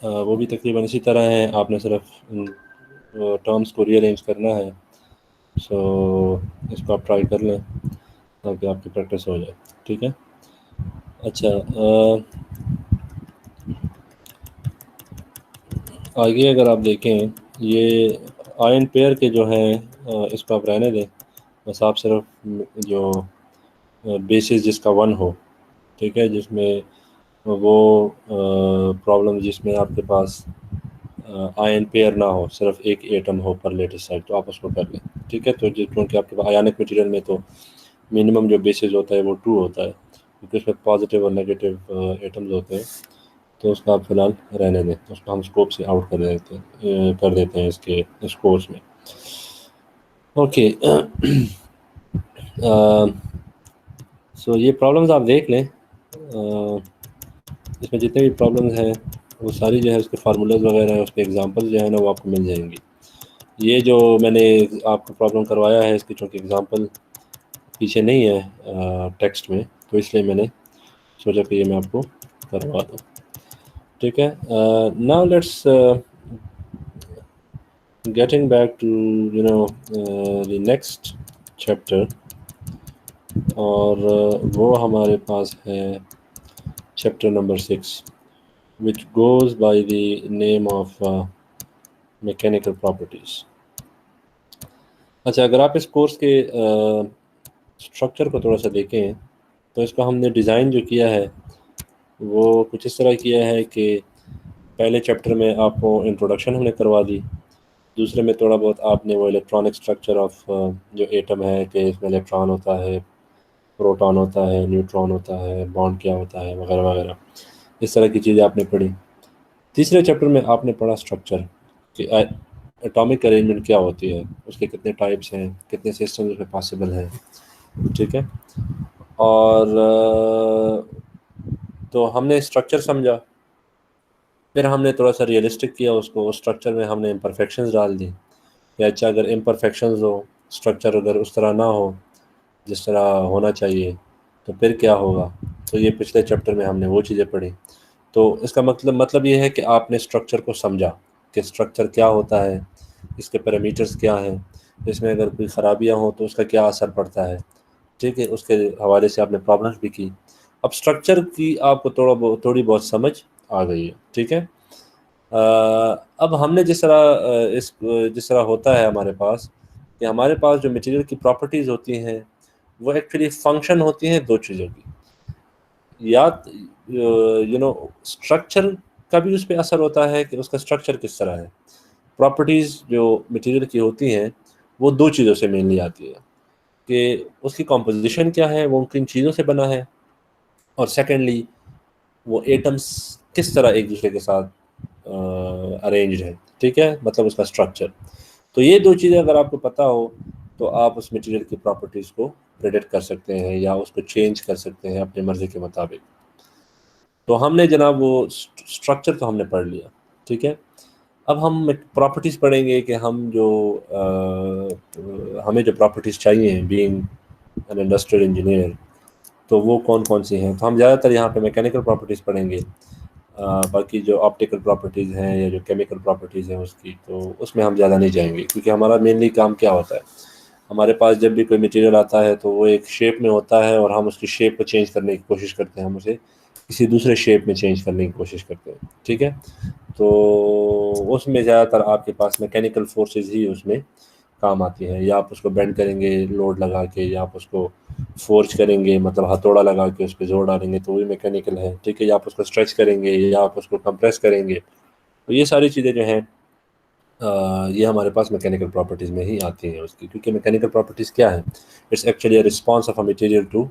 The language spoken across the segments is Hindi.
वो भी तकरीबन इसी तरह है, आपने सिर्फ टर्म्स को रीअरेंज करना है। सो इसको आप ट्राई कर लें ताकि आपकी प्रैक्टिस हो जाए। ठीक है। अच्छा, आगे अगर आप देखें, ये आयन पेयर के जो हैं, इसको आप रहने दें। बस आप सिर्फ जो बेसिस जिसका वन हो, ठीक है, जिसमें वो प्रॉब्लम जिसमें आपके पास आयन पेयर ना हो, सिर्फ एक एटम हो पर लेटेस्ट साइड, तो आप उसको कर लें। ठीक है। तो क्योंकि आपके पास आयनिक मटेरियल में तो मिनिमम जो बेसिस होता है वो 2 होता है, क्योंकि उसमें पॉजिटिव और नेगेटिव एटम्स होते हैं। तो उसको आप फिलहाल रहने दें, उसको हम स्कोप से आउट कर देते हैं इसके इस कोर्स में। ओके। सो ये प्रॉब्लम्स आप देख लें। इसमें जितने भी प्रॉब्लम्स हैं वो सारी जो है उसके फार्मूलाज वगैरह हैं, उसके एग्जांपल्स जो है ना वो आपको मिल जाएंगी। ये जो मैंने आपको प्रॉब्लम करवाया है इसकी चूँकि एग्जांपल पीछे नहीं है टेक्स्ट में, तो इसलिए मैंने सोचा कि ये मैं आपको करवा दूँ। ठीक है। Now let's getting back to the next chapter, और वो हमारे पास है chapter number 6, which goes by the name of mechanical properties. अच्छा, अगर आप इस कोर्स के स्ट्रक्चर को थोड़ा सा देखें, तो इसका हमने डिज़ाइन जो किया है वो कुछ इस तरह किया है कि पहले चैप्टर में आपको इंट्रोडक्शन हमने करवा दी, दूसरे में थोड़ा बहुत आपने वो इलेक्ट्रॉनिक स्ट्रक्चर ऑफ जो एटम है कि इसमें इलेक्ट्रॉन होता है, प्रोटॉन होता है, न्यूट्रॉन होता है, बॉन्ड क्या होता है, वगैरह वगैरह, इस तरह की चीज़ें आपने पढ़ी। तीसरे चैप्टर में आपने पढ़ा स्ट्रक्चर कि एटॉमिक अरेंजमेंट क्या होती है, उसके कितने टाइप्स हैं, कितने सिस्टम उसमें पॉसिबल हैं। ठीक है। और तो हमने स्ट्रक्चर समझा, फिर हमने थोड़ा सा रियलिस्टिक किया उसको, उस स्ट्रक्चर में हमने इम्परफेक्शंस डाल दी कि अच्छा अगर इम्परफेक्शंस हो, स्ट्रक्चर अगर उस तरह ना हो जिस तरह होना चाहिए, तो फिर क्या होगा। तो ये पिछले चैप्टर में हमने वो चीज़ें पढ़ी। तो इसका मतलब ये है कि आपने स्ट्रक्चर को समझा कि स्ट्रक्चर क्या होता है, इसके पैरामीटर्स क्या हैं, इसमें अगर कोई ख़राबियाँ हो तो उसका क्या असर पड़ता है। ठीक है। उसके हवाले से आपने प्रॉब्लम्स भी की। अब स्ट्रक्चर की आपको थोड़ी बहुत समझ आ गई है। ठीक है। अब हमने जिस तरह होता है हमारे पास, कि हमारे पास जो मटेरियल की प्रॉपर्टीज़ होती हैं वो एक्चुअली फंक्शन होती हैं दो चीज़ों की। या स्ट्रक्चर का भी उस पर असर होता है कि उसका स्ट्रक्चर किस तरह है। प्रॉपर्टीज़ जो मटेरियल की होती हैं वो दो चीज़ों से मेनली आती है कि उसकी कॉम्पोजिशन क्या है, वो किन चीज़ों से बना है, और सेकेंडली वो एटम्स किस तरह एक दूसरे के साथ अरेंज्ड है। ठीक है, मतलब उसका स्ट्रक्चर। तो ये दो चीज़ें अगर आपको पता हो तो आप उस मटेरियल की प्रॉपर्टीज़ को प्रेडिक्ट कर सकते हैं या उसको चेंज कर सकते हैं अपनी मर्ज़ी के मुताबिक। तो हमने जनाब वो स्ट्रक्चर तो हमने पढ़ लिया। ठीक है। अब हम प्रॉपर्टीज़ पढ़ेंगे कि हमें जो प्रॉपर्टीज़ चाहिए बीइंग एन इंडस्ट्रियल इंजीनियर, तो वो कौन कौन सी हैं। तो हम ज़्यादातर यहाँ पे मैकेनिकल प्रॉपर्टीज़ पढ़ेंगे। बाकी जो ऑप्टिकल प्रॉपर्टीज़ हैं या जो केमिकल प्रॉपर्टीज़ हैं उसकी, तो उसमें हम ज़्यादा नहीं जाएंगे, क्योंकि हमारा मेनली काम क्या होता है, हमारे पास जब भी कोई मटेरियल आता है तो वो एक शेप में होता है और हम उसकी शेप को चेंज करने की कोशिश करते हैं, हम उसे किसी दूसरे शेप में चेंज करने की कोशिश करते हैं। ठीक है। तो उसमें ज़्यादातर आपके पास मैकेनिकल फोर्सेस ही उसमें काम आती हैं, या आप उसको बेंड करेंगे लोड लगा के, या आप उसको फोर्ज करेंगे मतलब हथौड़ा लगा के उस पर जोर डालेंगे, तो वही मैकेनिकल है। ठीक है। या आप उसको स्ट्रेच करेंगे या आप उसको कंप्रेस करेंगे, तो ये सारी चीज़ें जो हैं ये हमारे पास मैकेनिकल प्रॉपर्टीज़ में ही आती हैं उसकी। क्योंकि मैकेनिकल प्रॉपर्टीज़ क्या है, it's actually a response of a material to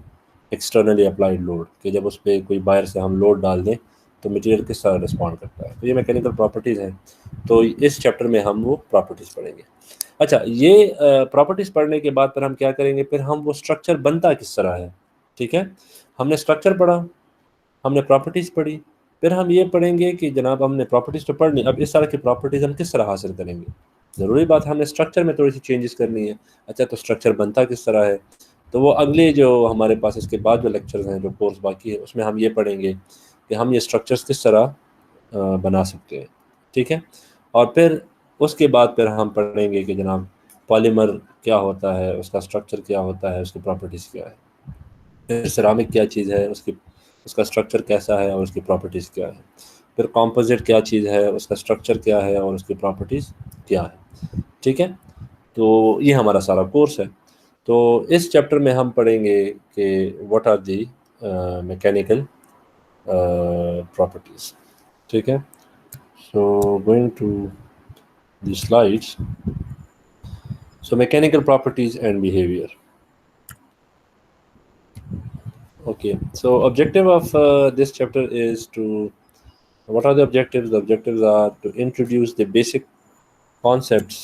externally applied load, कि जब उस पर कोई बाहर से हम लोड डाल दें तो मटेरियल किस तरह रिस्पॉन्ड करता है। तो ये मैकेनिकल प्रॉपर्टीज़ हैं। तो इस चैप्टर में हम वो प्रॉपर्टीज़ पढ़ेंगे। अच्छा, ये प्रॉपर्टीज़ पढ़ने के बाद फिर हम क्या करेंगे, फिर हम वो स्ट्रक्चर बनता किस तरह है। ठीक है। हमने स्ट्रक्चर पढ़ा, हमने प्रॉपर्टीज़ पढ़ी, फिर हम ये पढ़ेंगे कि जनाब हमने प्रॉपर्टीज़ तो पढ़ ली, अब इस तरह की प्रॉपर्टीज़ हम किस तरह हासिल करेंगे। ज़रूरी बात हमने स्ट्रक्चर में थोड़ी सी चेंजेस करनी है। अच्छा, तो स्ट्रक्चर बनता किस तरह है, तो वो अगले जो हमारे पास इसके बाद जो लेक्चर्स हैं, जो कोर्स बाकी है, उसमें हम ये पढ़ेंगे कि हम ये स्ट्रक्चर्स किस तरह बना सकते हैं। ठीक है, और फिर उसके बाद फिर हम पढ़ेंगे कि जनाब पॉलीमर क्या होता है, उसका स्ट्रक्चर क्या होता है, उसकी प्रॉपर्टीज़ क्या है, फिर सिरामिक क्या चीज़ है, उसका स्ट्रक्चर कैसा है और उसकी प्रॉपर्टीज़ क्या है, फिर कॉम्पोजिट क्या चीज़ है, उसका स्ट्रक्चर क्या है और उसकी प्रॉपर्टीज़ क्या है। ठीक है, तो ये हमारा सारा कोर्स है। तो इस चैप्टर में हम पढ़ेंगे कि what are the mechanical properties. ठीक है, so going to the slides. So mechanical properties and behavior. Okay, so objective of this chapter is to, what are the objectives? The objectives are to introduce the basic concepts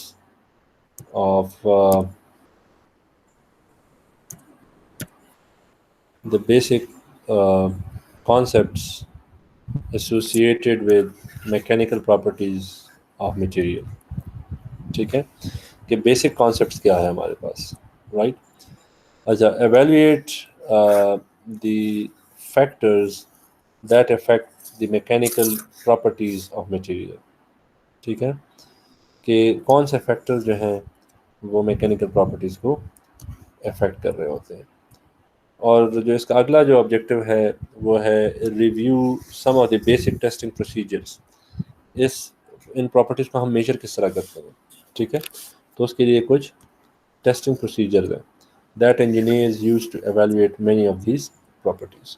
of the basic uh, concepts associated with mechanical properties of material. ठीक है, कि basic concepts क्या है हमारे पास, right? अच्छा, evaluate the factors that affect the mechanical properties of material। ठीक है, कि कौन से फैक्टर्स जो हैं वो मैकेनिकल प्रॉपर्टीज़ को अफेक्ट कर रहे होते हैं। और जो इसका अगला जो ऑब्जेक्टिव है वो है review some of the basic testing procedures. इन प्रॉपर्टीज़ को हम मेजर किस तरह करते हैं। ठीक है, तो उसके लिए कुछ टेस्टिंग प्रोसीजर्स हैं that engineers use to evaluate many of these properties.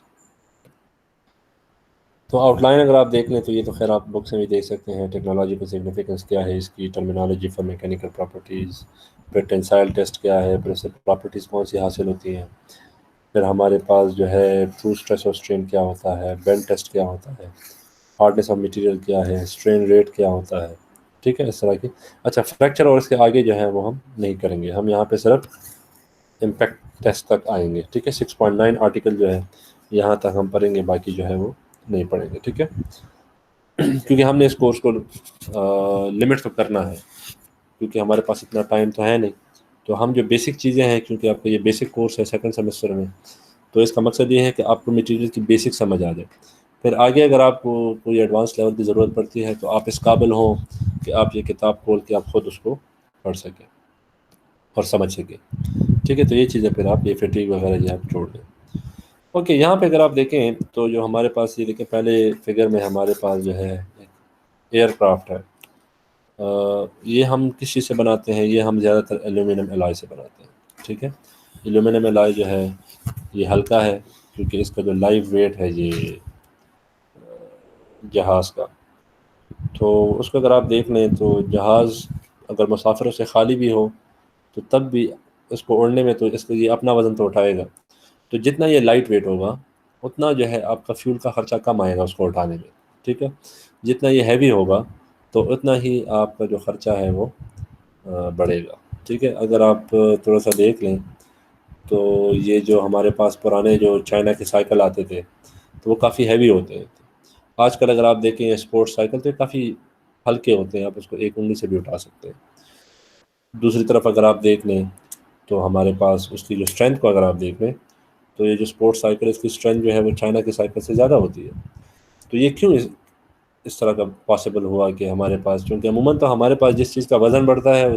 तो आउटलाइन अगर आप देख लें तो ये तो खैर आप बुक से भी देख सकते हैं। टेक्नोलॉजिकल सिग्निफिकेंस क्या है इसकी, टर्मिनोलॉजी फॉर मैकेनिकल प्रॉपर्टीज़, फिर टेंसाइल टेस्ट क्या है, फिर इससे प्रॉपर्टीज़ कौन सी हासिल होती हैं, फिर हमारे पास जो है ट्रू स्ट्रेस और स्ट्रेन क्या होता है, बेंड टेस्ट क्या होता है, हार्डनेस ऑफ मटेरियल क्या है, स्ट्रेन रेट क्या होता है। ठीक है, इस तरह की। अच्छा, फ्रैक्चर और इसके आगे जो है वो हम नहीं करेंगे, हम यहाँ पे सिर्फ इम्पैक्ट टेस्ट तक आएंगे। ठीक है, 6.9 आर्टिकल जो है यहाँ तक हम पढ़ेंगे, बाकी जो है वो नहीं पढ़ेंगे। ठीक है, क्योंकि हमने इस कोर्स को लिमिट तो करना है, क्योंकि हमारे पास इतना टाइम तो है नहीं। तो हम जो बेसिक चीज़ें हैं, क्योंकि आपको ये बेसिक कोर्स है सेकंड सेमेस्टर में, तो इसका मकसद ये है कि आपको मटेरियल की बेसिक समझ आ जाए। फिर आगे अगर आपको कोई एडवांस लेवल की ज़रूरत पड़ती है तो आप इस काबिल हों कि आप ये किताब खोल के आप ख़ुद उसको पढ़ सकें और समझ सकें। ठीक है, तो ये चीज़ें फिर आप ये फटीग वगैरह जो आप छोड़ दें। ओके, यहाँ पे अगर आप देखें तो जो हमारे पास ये देखें, पहले फिगर में हमारे पास जो है एयरक्राफ्ट है। ये हम किस चीज़ से बनाते हैं, ये हम ज़्यादातर एल्यूमिनियम एलॉय से बनाते हैं। ठीक है, एल्यूमिनियम एलॉय जो है ये हल्का है, क्योंकि इसका जो लाइव वेट है ये जहाज़ का। तो उसको अगर आप देख लें तो जहाज़ अगर मुसाफिरों से खाली भी हो तो तब भी इसको उड़ने में तो इसको ये अपना वज़न तो उठाएगा। तो जितना ये लाइट वेट होगा उतना जो है आपका फ्यूल का ख़र्चा कम आएगा उसको उठाने में। ठीक है, जितना ये हैवी होगा तो उतना ही आपका जो ख़र्चा है वो बढ़ेगा। ठीक है, अगर आप थोड़ा सा देख लें तो ये जो हमारे पास पुराने जो चाइना के साइकिल आते थे तो वो काफ़ी हैवी होते हैं। आजकल अगर आप देखें स्पोर्ट्स साइकिल तो काफ़ी हल्के होते हैं, आप उसको एक उंगली से भी उठा सकते हैं। दूसरी तरफ अगर आप देख लें तो हमारे पास उसकी जो स्ट्रेंथ को अगर आप देख लें तो ये जो स्पोर्ट्स साइकिल है इसकी स्ट्रेंथ जो है वो चाइना की साइकिल से ज़्यादा होती है। तो ये क्यों इस तरह का पॉसिबल हुआ कि हमारे पास, क्योंकि अमूमन तो हमारे पास जिस चीज़ का वज़न बढ़ता है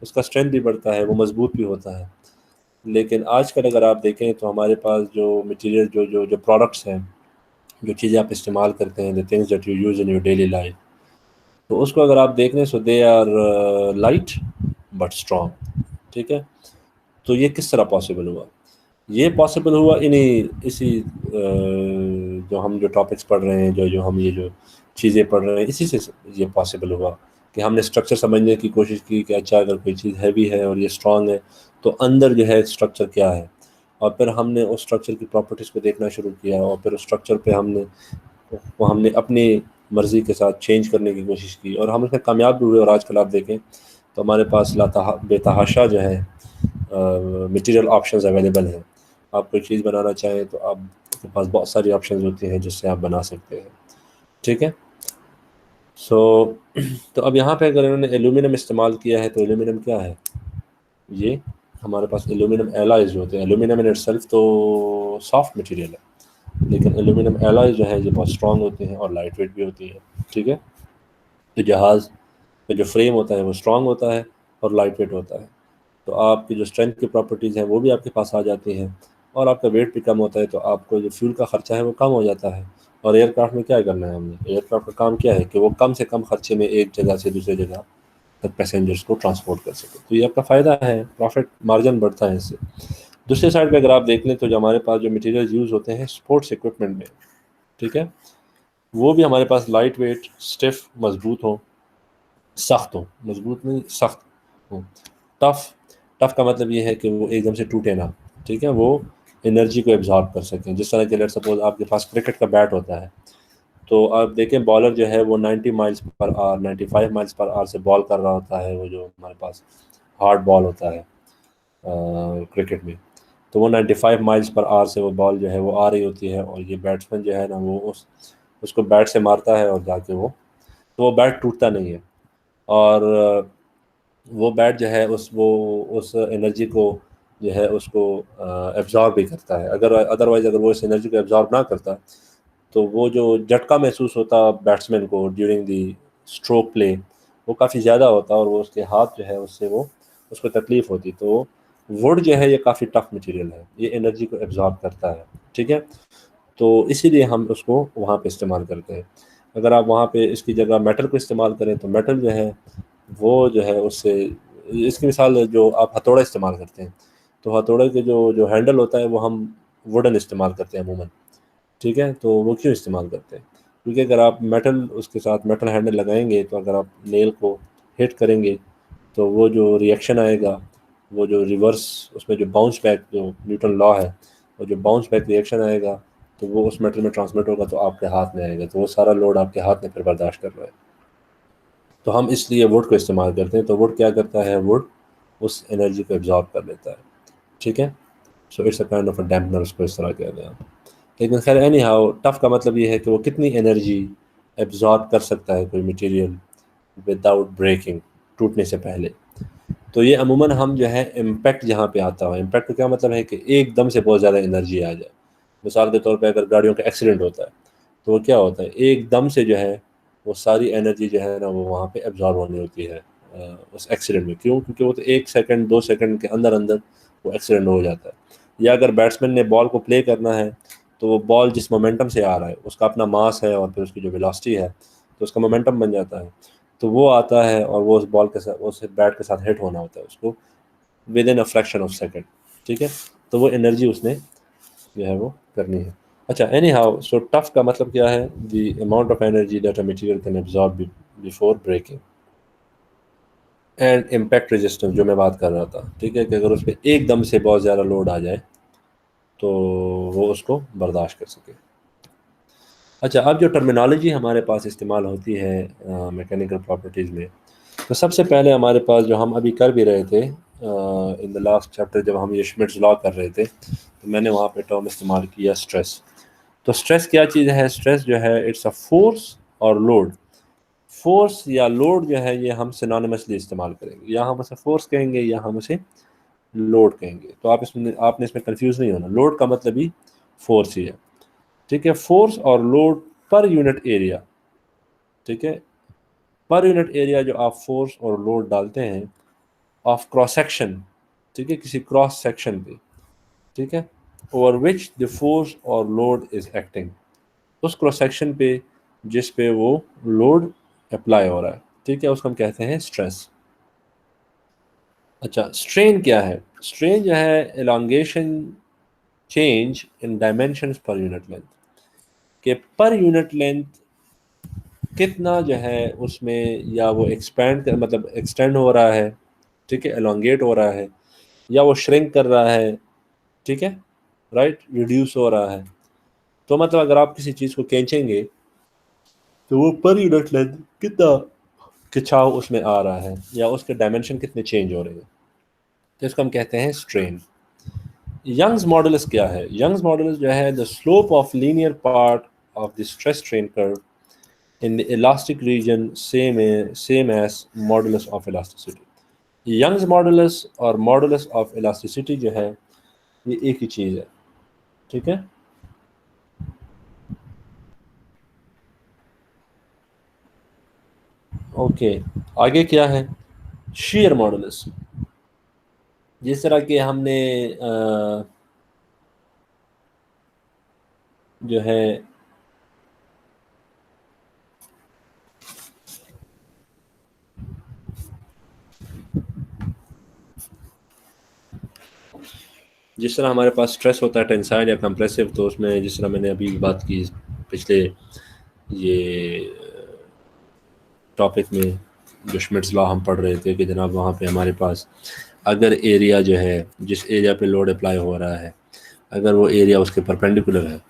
उसका स्ट्रेंथ भी बढ़ता है, वो मज़बूत भी होता है। लेकिन आजकल अगर आप देखें तो हमारे पास जो मटेरियल जो जो जो प्रोडक्ट्स हैं, जो चीज़ें आप इस्तेमाल करते हैं, the things that you use in your daily life, तो उसको अगर आप देख लें so they are light but strong. ठीक है, तो ये किस तरह पॉसिबल हुआ? ये पॉसिबल हुआ इसी जो हम जो टॉपिक्स पढ़ रहे हैं, जो जो हम ये जो चीज़ें पढ़ रहे हैं, इसी से ये पॉसिबल हुआ कि हमने स्ट्रक्चर समझने की कोशिश की कि अच्छा अगर कोई चीज़ हैवी है और ये स्ट्रॉन्ग है तो अंदर जो है स्ट्रक्चर क्या है, और फिर हमने उस स्ट्रक्चर की प्रॉपर्टीज़ को देखना शुरू किया और फिर उस स्ट्रक्चर पे हमने अपनी मर्ज़ी के साथ चेंज करने की कोशिश की और हम उसमें कामयाब भी हुए। और आजकल आप देखें तो हमारे पास बेतहाशा जो है मटेरियल ऑप्शंस अवेलेबल हैं। आप कोई चीज़ बनाना चाहें तो आपके पास बहुत सारी ऑप्शंस होती हैं जिससे आप बना सकते हैं। ठीक है, सो तो अब यहाँ पे अगर इन्होंने एल्यूमिनियम इस्तेमाल किया है तो एल्यूमिनियम क्या है, ये हमारे पास एल्यूमिनियम एलॉयज़ जो होते हैं। एल्यूमिनियम इन इटसेल्फ तो सॉफ्ट मटेरियल है, लेकिन एल्यूमिनियम एलॉय जो है ये बहुत स्ट्रॉन्ग होते हैं और लाइट वेट भी होती है। ठीक है। तो जहाज़ का जो फ्रेम होता है वो स्ट्रांग होता है और लाइट वेट होता है, तो आपकी जो स्ट्रेंथ की प्रॉपर्टीज़ हैं वो भी आपके पास आ जाती हैं, और आपका वेट भी कम होता है, तो आपको जो फ्यूल का खर्चा है वो कम हो जाता है। और एयरक्राफ्ट में क्या करना है हमने, एयरक्राफ्ट का काम क्या है कि वो कम से कम खर्चे में एक जगह से दूसरी जगह तक पैसेंजर्स को ट्रांसपोर्ट कर सके, तो ये आपका फ़ायदा है, प्रॉफिट मार्जिन बढ़ता है इससे। दूसरी साइड पे अगर आप देख लें तो जो हमारे पास जो मटेरियल यूज़ होते हैं स्पोर्ट्स इक्विपमेंट में, ठीक है, वो भी हमारे पास लाइट वेट, स्टिफ, मजबूत हो, सख्त हो, मजबूत नहीं सख्त हो, टफ। टफ का मतलब ये है कि वो एकदम से टूटे ना, ठीक है, वो एनर्जी को एब्जॉर्ब कर सकें। जिस तरह के लेट सपोज आपके पास क्रिकेट का बैट होता है, तो आप देखें बॉलर जो है वो 90 miles per hour, 95 miles per hour से बॉल कर रहा होता है, वो जो हमारे पास हार्ड बॉल होता है क्रिकेट में, तो वो 95 माइल्स पर आवर से वो बॉल जो है वो आ रही होती है, और ये बैट्समैन जो है ना वो उसको बैट से मारता है और जाके वो, तो वो बैट टूटता नहीं है, और वो बैट जो है उस एनर्जी को जो है उसको एब्जॉर्ब भी करता है। अगर अदरवाइज़ अगर वो इस एनर्जी को एब्जॉर्ब ना करता, तो वो जो झटका महसूस होता बैट्समैन को ड्यूरिंग दी स्ट्रोक प्ले, वो काफ़ी ज़्यादा होता और वो उसके हाथ जो है उससे वो उसको तकलीफ़ होती। तो वुड जो है ये काफ़ी टफ मटेरियल है, ये एनर्जी को एब्जॉर्ब करता है, ठीक है। तो इसीलिए हम उसको वहाँ पे इस्तेमाल करते हैं। अगर आप वहाँ पे इसकी जगह मेटल को इस्तेमाल करें, तो मेटल जो है वो जो है उससे, इसकी मिसाल जो आप हथौड़ा इस्तेमाल करते हैं, तो हथौड़े के जो जो हैंडल होता है वो हम वुडन इस्तेमाल करते हैं अमूमन, ठीक है। तो वो क्यों इस्तेमाल करते हैं, क्योंकि अगर आप मेटल उसके साथ मेटल हैंडल लगाएंगे, तो अगर आप नेल को हिट करेंगे, तो वो जो रिएक्शन आएगा, वो जो रिवर्स उसमें जो बाउंस बैक जो न्यूटन लॉ है, वो जो बाउंस बैक रिएक्शन आएगा, तो वो उस मेटल में ट्रांसमिट होगा, तो आपके हाथ में आएगा, तो वो सारा लोड आपके हाथ में फिर बर्दाश्त कर रहा है। तो हम इसलिए वुड को इस्तेमाल करते हैं। तो वुड क्या करता है, वुड उस एनर्जी को एब्जॉर्ब कर लेता है, ठीक है। So it's a kind of a dampener, उसको इस तरह कहते हैं। लेकिन खैर एनी हाउ, टफ का मतलब ये है कि वो कितनी एनर्जी एब्जॉर्ब कर सकता है कोई मटेरियल विदाउट ब्रेकिंग, टूटने से पहले। तो ये अमूमन हम जो है इम्पैक्ट जहाँ पे आता है, इम्पैक्ट का क्या मतलब है कि एकदम से बहुत ज़्यादा एनर्जी आ जाए। मिसाल के तौर पे अगर गाड़ियों का एक्सीडेंट होता है, तो वो क्या होता है, एकदम से जो है वो सारी एनर्जी जो है ना वो वहाँ पे एब्जॉर्ब होनी होती है उस एक्सीडेंट में। क्यों, क्योंकि वो तो 1 सेकंड 2 सेकंड के अंदर अंदर वो एक्सीडेंट हो जाता है। या अगर बैट्समैन ने बॉल को प्ले करना है, तो वो बॉल जिस मोमेंटम से आ रहा है उसका अपना मास है और फिर उसकी जो वेलोसिटी है, तो उसका मोमेंटम बन जाता है। तो वो आता है और वो उस बॉल के साथ, उस बैट के साथ हिट होना होता है उसको with in a fraction of second, ठीक है। तो वो एनर्जी उसने जो है वो करनी है। अच्छा, एनी हाउ, सो टफ का मतलब क्या है, the amount of energy that a material can absorb before breaking. And impact resistance जो मैं बात कर रहा था, ठीक है, कि अगर उस पर एकदम से बहुत ज़्यादा लोड आ जाए, तो वो उसको बर्दाश्त कर सके। अच्छा, अब जो टर्मिनोलॉजी हमारे पास इस्तेमाल होती है मैकेनिकल प्रॉपर्टीज़ में, तो सबसे पहले हमारे पास जो हम अभी कर भी रहे थे इन द लास्ट चैप्टर, जब हम ये श्मिट्स लॉ कर रहे थे, तो मैंने वहाँ पे टर्म इस्तेमाल किया स्ट्रेस। तो स्ट्रेस क्या चीज़ है, स्ट्रेस जो है इट्स अ फोर्स और लोड। फोर्स या लोड जो है ये हम सिनोनिमसली इस्तेमाल करेंगे, या हम उसे फोर्स कहेंगे या हम उसे लोड कहेंगे। तो आपने इसमें कंफ्यूज नहीं होना, लोड का मतलब ही फोर्स ही है, ठीक है। फोर्स और लोड पर यूनिट एरिया, ठीक है, पर यूनिट एरिया जो आप फोर्स और लोड डालते हैं ऑफ क्रॉस सेक्शन, ठीक है, किसी क्रॉस सेक्शन पे, ठीक है, ओवर विच द फोर्स और लोड इज एक्टिंग, उस क्रॉस सेक्शन पे जिस पे वो लोड अप्लाई हो रहा है, ठीक है, उसको हम कहते हैं स्ट्रेस। अच्छा, स्ट्रेन क्या है, स्ट्रेन जो है elongation change in dimensions per unit length, के पर यूनिट लेंथ कितना जो है उसमें, या वो एक्सपेंड कर मतलब एक्सटेंड हो रहा है, ठीक है, एलोंगेट हो रहा है, या वो श्रिंक कर रहा है, ठीक है, राइट, रिड्यूस हो रहा है। तो मतलब अगर आप किसी चीज़ को खींचेंगे, तो वो पर यूनिट लेंथ कितना खिंचाव उसमें आ रहा है, या उसके डायमेंशन कितने चेंज हो रहे हैं, तो इसको हम कहते हैं स्ट्रेन। यंग्स मॉडुलस क्या है, यंग्स मॉडुलस जो है the slope of linear part of the stress strain curve in the elastic region same as modulus of elasticity. Young's modulus और मॉडुलस ऑफ इलास्टिसिटी जो है ये एक ही चीज़ है, ठीक है। ओके, आगे क्या है? Share modulus. जिस तरह के हमने जो है जिस तरह हमारे पास स्ट्रेस होता है टेंसाइल या कंप्रेसिव, तो उसमें जिस तरह मैंने अभी बात की पिछले ये टॉपिक में, जो श्मिट्स लॉ हम पढ़ रहे थे कि जनाब वहाँ पे हमारे पास अगर एरिया जो है, जिस एरिया पे लोड अप्लाई हो रहा है, अगर वो एरिया उसके परपेंडिकुलर है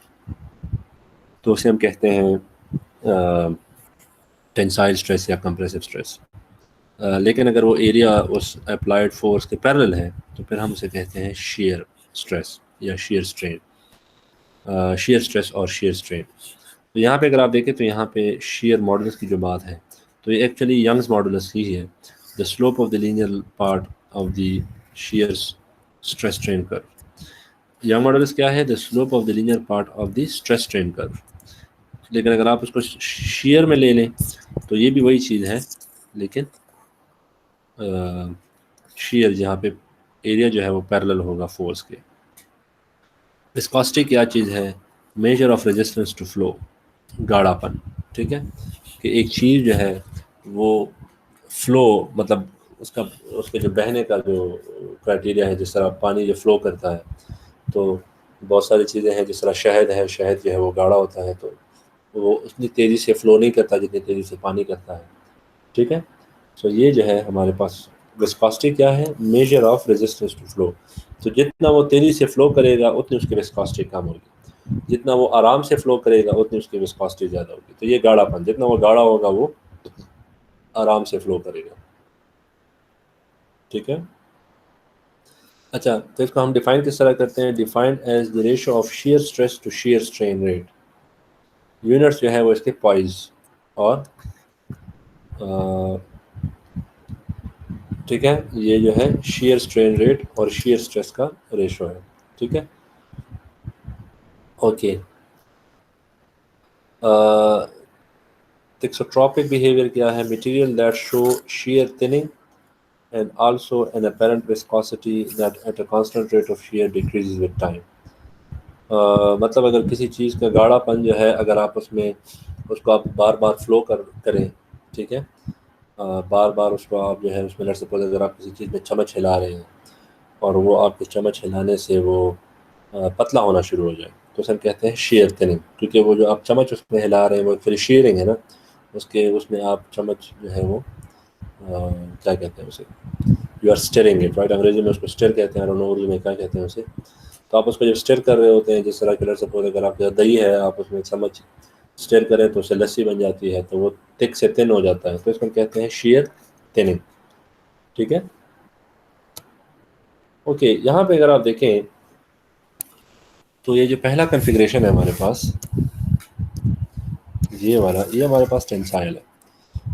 तो उसे हम कहते हैं टेंसाइल स्ट्रेस या कंप्रेसिव स्ट्रेस। लेकिन अगर वो एरिया उस अप्लाइड फोर्स के पैरेलल है तो फिर हम उसे कहते हैं शेयर स्ट्रेस या शेयर स्ट्रेन, शेयर स्ट्रेस और शेयर स्ट्रेन। तो यहाँ पे अगर आप देखें तो यहाँ पे शेयर मॉडुलस की जो बात है तो ये एक्चुअली यंग्स मॉडुलस ही है, the slope of the linear part of the shear stress strain curve. Young modulus क्या है? The slope of the linear part of the stress strain curve. लेकिन अगर आप उसको शेयर में ले लें तो ये भी वही चीज़ है, लेकिन शेयर जहाँ पे एरिया जो है वो पैरेलल होगा फोर्स के। विस्कोसिटी क्या चीज़ है? Measure of resistance to flow, गाढ़ापन। ठीक है, कि एक चीज़ जो है वो फ्लो मतलब उसका उसके जो बहने का जो क्राइटेरिया है, जिस तरह पानी जो फ्लो करता है, तो बहुत सारी चीज़ें हैं, जिस तरह शहद है, शहद जो है वो गाढ़ा होता है तो वो उतनी तेज़ी से फ्लो नहीं करता जितनी तेज़ी से पानी करता है। ठीक है, तो ये जो है हमारे पास विस्कोसिटी क्या है? Measure of resistance to flow. तो जितना वो तेज़ी से फ्लो करेगा उतनी उसकी विस्कोसिटी कम होगी, जितना वो आराम से फ्लो करेगा उतनी उसकी विस्कोसिटी ज़्यादा होगी। तो ये गाढ़ापन, जितना वो गाढ़ा होगा वो आराम से फ्लो करेगा। ठीक है, अच्छा, तो इसको हम डिफाइन किस तरह करते हैं? Defined as the ratio of shear stress to shear strain rate. Units जो है वो इसके पॉइज और ठीक है, ये जो है शेयर स्ट्रेन रेट और शेयर स्ट्रेस का रेशो है। ठीक है, ओके। थिक्सोट्रोपिक बिहेवियर क्या है? Material that show shear thinning and also an apparent viscosity that at a constant rate of shear decreases with time। मतलब अगर किसी चीज़ का गाढ़ापन जो है, अगर आप उसमें उसको आप बार बार फ्लो करें, ठीक है, बार बार उसको आप जो है उसमें लेट्स सपोज अगर आप किसी चीज़ में चम्मच हिला रहे हैं और वो आपके चम्मच हिलाने से वो पतला होना शुरू हो जाए, तो उसे हम कहते हैं शेयर थिनिंग। क्योंकि वो जो आप चम्मच उसमें हिला रहे हैं वो एक्चुअली शेयरिंग है ना, उसके उसमें आप चम्मच जो है वो क्या कहते हैं उसे, you are stirring it, right. अंग्रेजी में उसको स्टेर कहते हैं, और उर्दू में क्या कहते हैं उसे। तो आप उसको जब स्टेर कर रहे होते हैं, जिस तरह के सपोज अगर आप दही है आप उसमें चम्मच स्टेर करें तो उससे लस्सी बन जाती है, तो वो थिक से थिन हो जाता है, तो इसको कहते हैं शेयर थिनिंग। ठीक है, ओके। यहाँ पे अगर आप देखें तो ये जो पहला कॉन्फ़िगरेशन है हमारे पास, ये वाला, ये हमारे पास टेंसाइल है।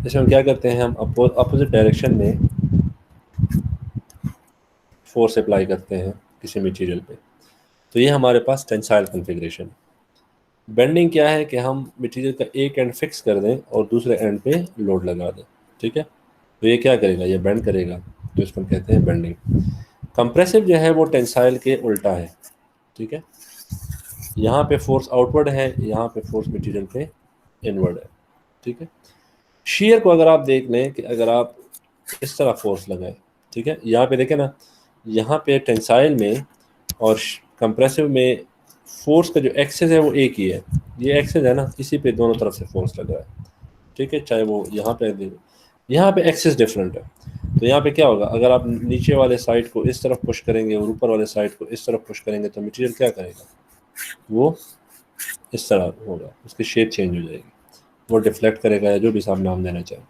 इसमें हम क्या करते हैं? हम अपोजिट डायरेक्शन में फोर्स अप्लाई करते हैं किसी मटेरियल पे, तो ये हमारे पास टेंसाइल कॉन्फ़िगरेशन। बेंडिंग क्या है? कि हम मटेरियल का एक एंड फिक्स कर दें और दूसरे एंड पे लोड लगा दें। ठीक है, तो ये क्या करेगा? ये बेंड करेगा, तो इसको हम कहते हैं बेंडिंग। कंप्रेसिव जो है वो टेंसाइल के उल्टा है। ठीक है, यहाँ पे फोर्स आउटवर्ड है, यहाँ पे फोर्स मटेरियल पे इनवर्ड है। ठीक है, शेयर को अगर आप देख लें कि अगर आप इस तरह फोर्स लगाएं, ठीक है, यहाँ पे देखें ना, यहाँ पे टेंसाइल में और कंप्रेसिव में फोर्स का जो एक्सेस है वो एक ही है, ये एक्सेस है ना, इसी पे दोनों तरफ से फोर्स लग रहा है। ठीक है, चाहे वो यहाँ पे एक्सेस डिफरेंट है। तो यहाँ पे क्या होगा? अगर आप नीचे वाले साइड को इस तरफ पुश करेंगे और ऊपर वाले साइड को इस तरफ पुश करेंगे तो मटेरियल क्या करेगा? वो इस तरह होगा, उसकी शेप चेंज हो जाएगी, वो डिफ्लेक्ट करेगा या जो भी आप नाम देना चाहें।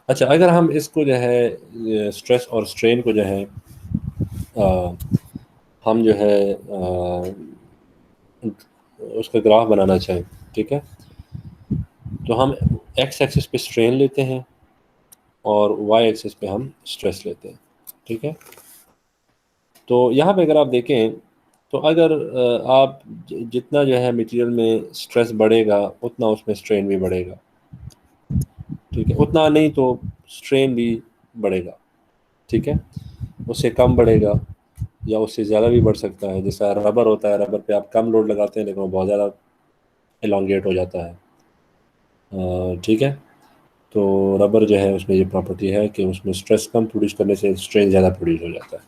अच्छा, अगर हम इसको जो है स्ट्रेस और स्ट्रेन को जो है हम जो है उसका ग्राफ बनाना चाहें, ठीक है, तो हम एक्स एक्सिस पे स्ट्रेन लेते हैं और वाई एक्सिस पे हम स्ट्रेस लेते हैं। ठीक है, तो यहाँ पे अगर आप देखें तो अगर आप जितना जो है मटेरियल में स्ट्रेस बढ़ेगा उतना उसमें स्ट्रेन भी बढ़ेगा। ठीक है, उतना नहीं तो स्ट्रेन भी बढ़ेगा, ठीक है, उससे कम बढ़ेगा या उससे ज़्यादा भी बढ़ सकता है। जैसा रबर होता है, रबर पे आप कम लोड लगाते हैं लेकिन वो बहुत ज़्यादा एलोंगेट हो जाता है, ठीक है। तो रबर जो है उसमें ये प्रॉपर्टी है कि उसमें स्ट्रेस कम प्रोड्यूस करने से स्ट्रेन ज़्यादा प्रोड्यूस हो जाता है।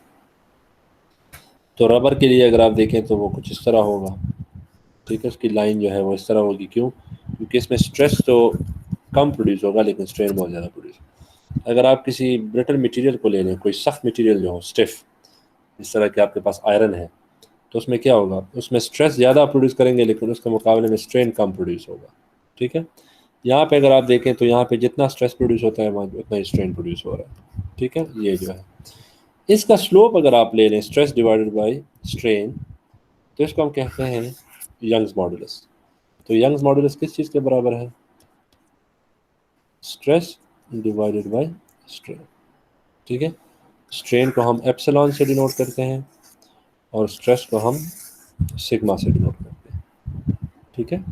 तो रबर के लिए अगर आप देखें तो वो कुछ इस तरह होगा, ठीक है, उसकी लाइन जो है वो इस तरह होगी। क्यों? क्योंकि इसमें स्ट्रेस तो कम प्रोड्यूस होगा लेकिन स्ट्रेन बहुत ज़्यादा प्रोड्यूस। अगर आप किसी ब्रिटल मटेरियल को ले लें, कोई सख्त मटेरियल जो हो, स्टिफ, इस तरह के आपके पास आयरन है, तो उसमें क्या होगा, उसमें स्ट्रेस ज़्यादा प्रोड्यूस करेंगे लेकिन उसके मुकाबले में स्ट्रेन कम प्रोड्यूस होगा, ठीक है। यहाँ पे अगर आप देखें तो यहाँ पे जितना स्ट्रेस प्रोड्यूस होता है वहाँ उतना ही स्ट्रेन प्रोड्यूस हो रहा है, ठीक है। ये जो है इसका स्लोप अगर आप ले लें, स्ट्रेस डिवाइडेड बाय स्ट्रेन, तो इसको हम कहते हैं यंग्स मॉडुलस। तो यंग्स मॉडुलस किस चीज़ के बराबर है? स्ट्रेस डिवाइडेड बाय स्ट्रेन, ठीक है। स्ट्रेन को हम एप्सिलॉन से डिनोट करते हैं और स्ट्रेस को हम सिग्मा से डिनोट करते हैं, ठीक है,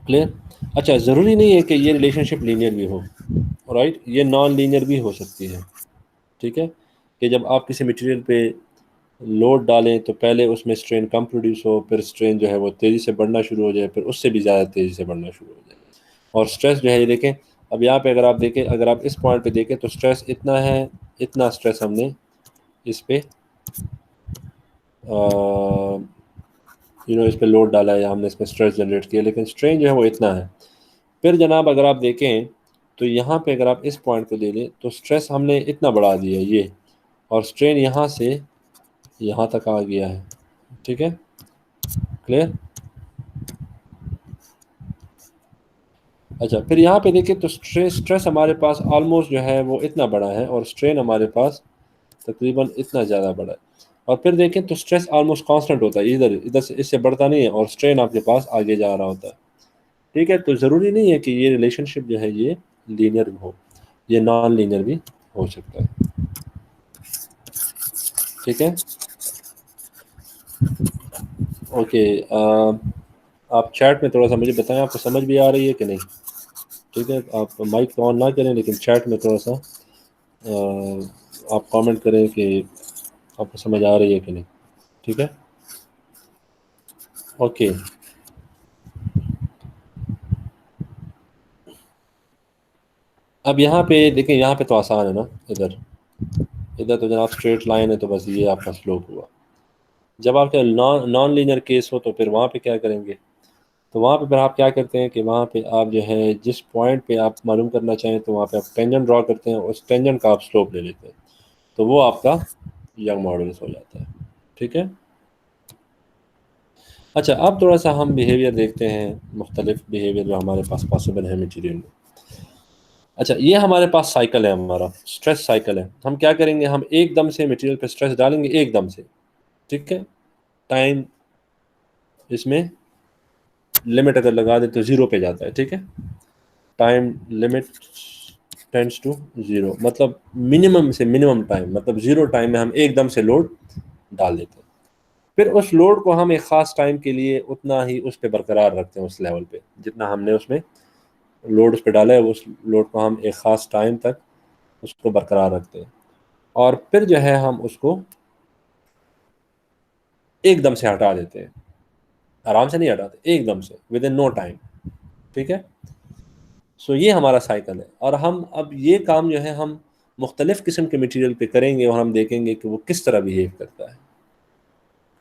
क्लियर। अच्छा, ज़रूरी नहीं है कि ये रिलेशनशिप लीनियर भी हो, राइट, ये नॉन लीनियर भी हो सकती है, ठीक है, कि जब आप किसी मटेरियल पे लोड डालें तो पहले उसमें स्ट्रेन कम प्रोड्यूस हो, फिर स्ट्रेन जो है वो तेज़ी से बढ़ना शुरू हो जाए, फिर उससे भी ज़्यादा तेज़ी से बढ़ना शुरू हो जाए। और स्ट्रेस जो है ये देखें, अब यहाँ पे अगर आप देखें, अगर आप इस पॉइंट पे देखें तो स्ट्रेस इतना है, इतना स्ट्रेस हमने इस पे इस पे लोड डाला है या हमने इसमें स्ट्रेस जनरेट किया, लेकिन स्ट्रेन जो है वो इतना है। फिर जनाब अगर आप देखें तो यहाँ पे अगर आप इस पॉइंट पे ले लें तो स्ट्रेस हमने इतना बढ़ा दिया ये, और स्ट्रेन यहाँ से यहाँ तक आ गया है, ठीक है, क्लियर। अच्छा, फिर यहाँ पे देखिए तो स्ट्रेस हमारे पास ऑलमोस्ट जो है वो इतना बड़ा है और स्ट्रेन हमारे पास तकरीबन इतना ज़्यादा बड़ा है। और फिर देखें तो स्ट्रेस ऑलमोस्ट कांस्टेंट होता है, इधर इधर से इससे बढ़ता नहीं है और स्ट्रेन आपके पास आगे जा रहा होता है, ठीक है। तो ज़रूरी नहीं है कि ये रिलेशनशिप जो है ये लीनियर हो, ये नॉन लीनियर भी हो सकता है, ठीक है। ओके, आप चैट में थोड़ा सा मुझे बताएं आपको समझ भी आ रही है कि नहीं, ठीक है। आप माइक तो ऑन ना करें लेकिन चैट में थोड़ा सा आप कमेंट करें कि आपको समझ आ रही है कि नहीं, ठीक है। ओके, अब यहाँ पे देखें, यहाँ पे तो आसान है ना, इधर इधर तो जनाब स्ट्रेट लाइन है, तो बस ये आपका स्लोप हुआ। जब आपका नॉन नॉन लीनियर केस हो तो फिर वहाँ पे क्या करेंगे, तो वहाँ पे फिर आप क्या करते हैं कि वहाँ पे आप जो है जिस पॉइंट पे आप मालूम करना चाहें तो वहाँ पे आप टेंजेंट ड्रॉ करते हैं, उस टेंजेंट का आप स्लोप ले लेते हैं, तो वो आपका यंग मॉडुलस हो जाता है, ठीक है। अच्छा, अब थोड़ा सा हम बिहेवियर देखते हैं, मुख्तलिफ बिहेवियर जो हमारे पास पॉसिबल है मटीरियल में। अच्छा, ये हमारे पास साइकिल है, हमारा स्ट्रेस साइकिल है। हम क्या करेंगे, हम एकदम से मटेरियल पे स्ट्रेस डालेंगे एकदम से, ठीक है। टाइम इसमें लिमिट अगर लगा दे तो ज़ीरो पे जाता है, ठीक है। Time limit tends to zero, मतलब मिनिमम से मिनिमम टाइम, मतलब ज़ीरो टाइम में हम एकदम से लोड डाल देते हैं। फिर उस लोड को हम एक ख़ास टाइम के लिए उतना ही उस पर बरकरार रखते हैं, उस लेवल पे जितना हमने उसमें लोड उस पर डाला है, उस लोड को हम एक ख़ास टाइम तक उसको बरकरार रखते हैं। और फिर जो है हम उसको एकदम से हटा देते हैं, आराम से नहीं हटाते, एकदम से विद इन नो टाइम, ठीक है। सो ये हमारा साइकिल है, और हम अब ये काम जो है हम मुख्तलिफ किस्म के मटेरियल पे करेंगे और हम देखेंगे कि वो किस तरह बिहेव करता है,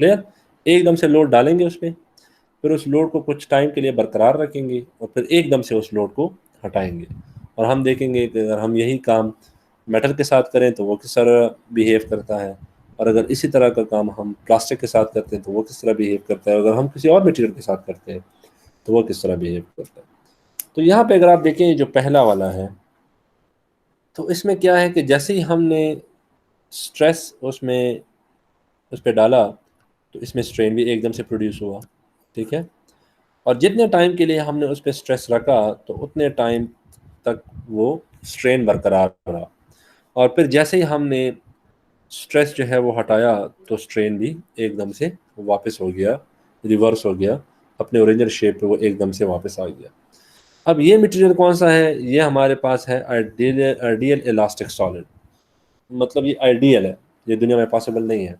क्लियर। एकदम से लोड डालेंगे उस पर, फिर उस लोड को कुछ टाइम के लिए बरकरार रखेंगे और फिर एकदम से उस लोड को हटाएंगे, और हम देखेंगे कि अगर हम यही काम मेटल के साथ करें तो वो किस तरह बिहेव करता है, और अगर इसी तरह का काम हम प्लास्टिक के साथ करते हैं तो वो किस तरह बिहेव करता है, अगर हम किसी और मटेरियल के साथ करते हैं तो वो किस तरह बिहेव करता है। तो यहाँ पे अगर आप देखें जो पहला वाला है, तो इसमें क्या है कि जैसे ही हमने स्ट्रेस उसमें उस पर डाला तो इसमें स्ट्रेन भी एकदम से प्रोड्यूस हुआ, ठीक है। और जितने टाइम के लिए हमने उस पर स्ट्रेस रखा तो उतने टाइम तक वो स्ट्रेन बरकरार रहा, और फिर जैसे ही हमने स्ट्रेस जो है वो हटाया तो स्ट्रेन भी एकदम से वापस हो गया, रिवर्स हो गया, अपने ओरिजिनल शेप पे वो एकदम से वापस आ गया। अब ये मटेरियल कौन सा है, ये हमारे पास है आइडियल इलास्टिक सॉलिड। मतलब ये आइडियल है, ये दुनिया में पॉसिबल नहीं है,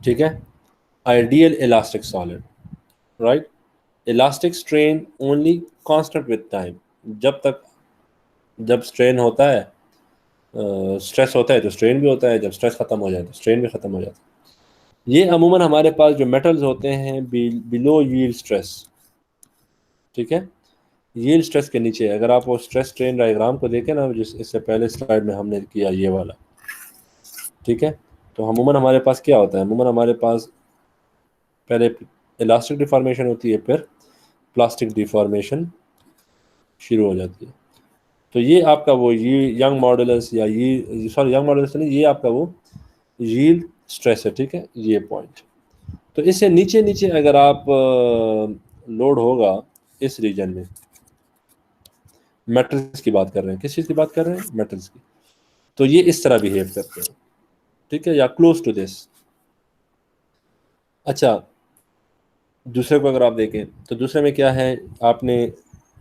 ठीक है। Ideal elastic solid, right. Elastic strain only constant with time. जब तक, जब स्ट्रेन होता है, स्ट्रेस होता है तो स्ट्रेन भी होता है, जब स्ट्रेस खत्म हो जाए तो स्ट्रेन भी खत्म हो जाता है। ये अमूमन हमारे पास जो मेटल्स होते हैं बिलो यील्ड स्ट्रेस, ठीक है। यील्ड स्ट्रेस के नीचे, अगर आप वो स्ट्रेस स्ट्रेन डायग्राम को देखें ना, जिस इससे पहले स्लाइड में हमने किया ये वाला, ठीक है। तो अमूमन हमारे पास क्या होता है, अमूमन हमारे पास पहले इलास्टिक डिफॉर्मेशन होती है, फिर प्लास्टिक डिफॉर्मेशन शुरू हो जाती है। तो ये आपका वो ये यंग मॉडुलस या ये, सॉरी यंग मॉडुलस नहीं, ये आपका वो यील्ड स्ट्रेस है, ठीक है, ये पॉइंट। तो इससे नीचे नीचे अगर आप लोड होगा इस रीजन में, मेटल्स की बात कर रहे हैं, किस चीज़ की बात कर रहे हैं, मेटल्स की, तो ये इस तरह बिहेव करते हैं, ठीक है, या क्लोज टू दिस। अच्छा, दूसरे को अगर आप देखें तो दूसरे में क्या है, आपने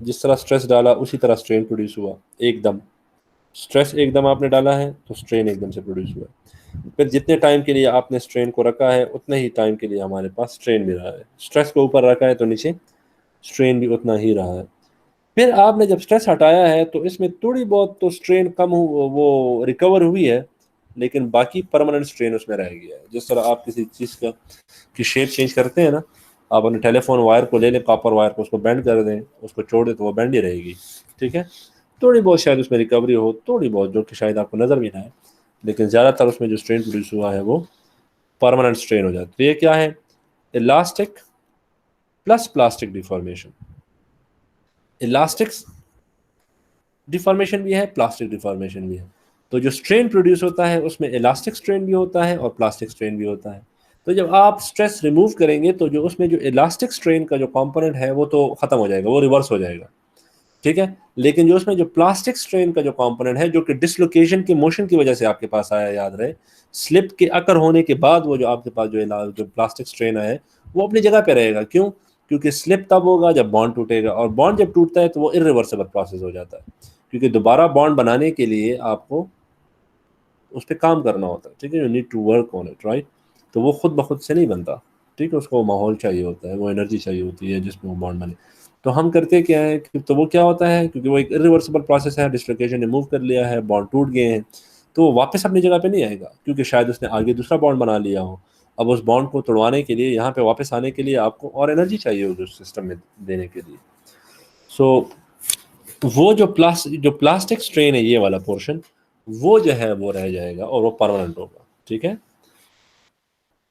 जिस तरह स्ट्रेस डाला उसी तरह स्ट्रेन प्रोड्यूस हुआ एकदम। स्ट्रेस एकदम आपने डाला है तो स्ट्रेन एकदम से प्रोड्यूस हुआ। फिर जितने टाइम के लिए आपने स्ट्रेन को रखा है उतने ही टाइम के लिए हमारे पास स्ट्रेन भी रहा है। स्ट्रेस को ऊपर रखा है तो नीचे स्ट्रेन भी उतना ही रहा है। फिर आपने जब स्ट्रेस हटाया है तो इसमें थोड़ी बहुत तो स्ट्रेन कम वो रिकवर हुई है, लेकिन बाकी परमानेंट स्ट्रेन उसमें रह गया है। जिस तरह आप किसी चीज़ का की शेप चेंज करते हैं ना, आप अपने टेलीफोन वायर को ले लें, कॉपर वायर को, उसको बेंड कर दें, उसको छोड़ दें तो वो बेंड ही रहेगी, ठीक है। थोड़ी बहुत शायद उसमें रिकवरी हो, थोड़ी बहुत, जो कि शायद आपको नज़र भी ना आए, लेकिन ज़्यादातर उसमें जो स्ट्रेन प्रोड्यूस हुआ है वो परमानेंट स्ट्रेन हो जाता है। तो ये क्या है, elastic plus plastic deformation. Elastic deformation भी है, प्लास्टिक डिफॉर्मेशन भी है। तो जो स्ट्रेन प्रोड्यूस होता है उसमें इलास्टिक स्ट्रेन भी होता है और प्लास्टिक स्ट्रेन भी होता है। तो जब आप स्ट्रेस रिमूव करेंगे तो जो उसमें जो इलास्टिक स्ट्रेन का जो कंपोनेंट है वो तो ख़त्म हो जाएगा, वो रिवर्स हो जाएगा, ठीक है। लेकिन जो उसमें जो प्लास्टिक स्ट्रेन का जो कंपोनेंट है, जो कि डिसलोकेशन के मोशन की वजह से आपके पास आया, याद रहे, स्लिप के अकर होने के बाद वो जो आपके पास जो प्लास्टिक स्ट्रेन आया है वो अपनी जगह पे रहेगा। क्यों? क्योंकि स्लिप तब होगा जब बॉन्ड टूटेगा, और बॉन्ड जब टूटता है तो वो इरिवर्सिबल प्रोसेस हो जाता है, क्योंकि दोबारा बॉन्ड बनाने के लिए आपको उस पर काम करना होता है, ठीक है, you need to work on it, right. तो वो खुद ब खुद से नहीं बनता, ठीक है, उसको माहौल चाहिए होता है, वो एनर्जी चाहिए होती है जिसमें वो बॉन्ड बने। तो हम करते क्या है कि, तो वो क्या होता है, क्योंकि वो एक इरिवर्सिबल प्रोसेस है, डिसलोकेशन ने मूव कर लिया है, बॉन्ड टूट गए हैं, तो वो वापस अपनी जगह पे नहीं आएगा, क्योंकि शायद उसने आगे दूसरा बॉन्ड बना लिया हो। अब उस बॉन्ड को तोड़वाने के लिए, यहाँ पे वापस आने के लिए आपको और एनर्जी चाहिए होगी उस सिस्टम में देने के लिए। सो वो जो प्लास्टिक स्ट्रेन है, ये वाला पोर्शन, वो जो है वो रह जाएगा और वो परमानेंट होगा, ठीक है।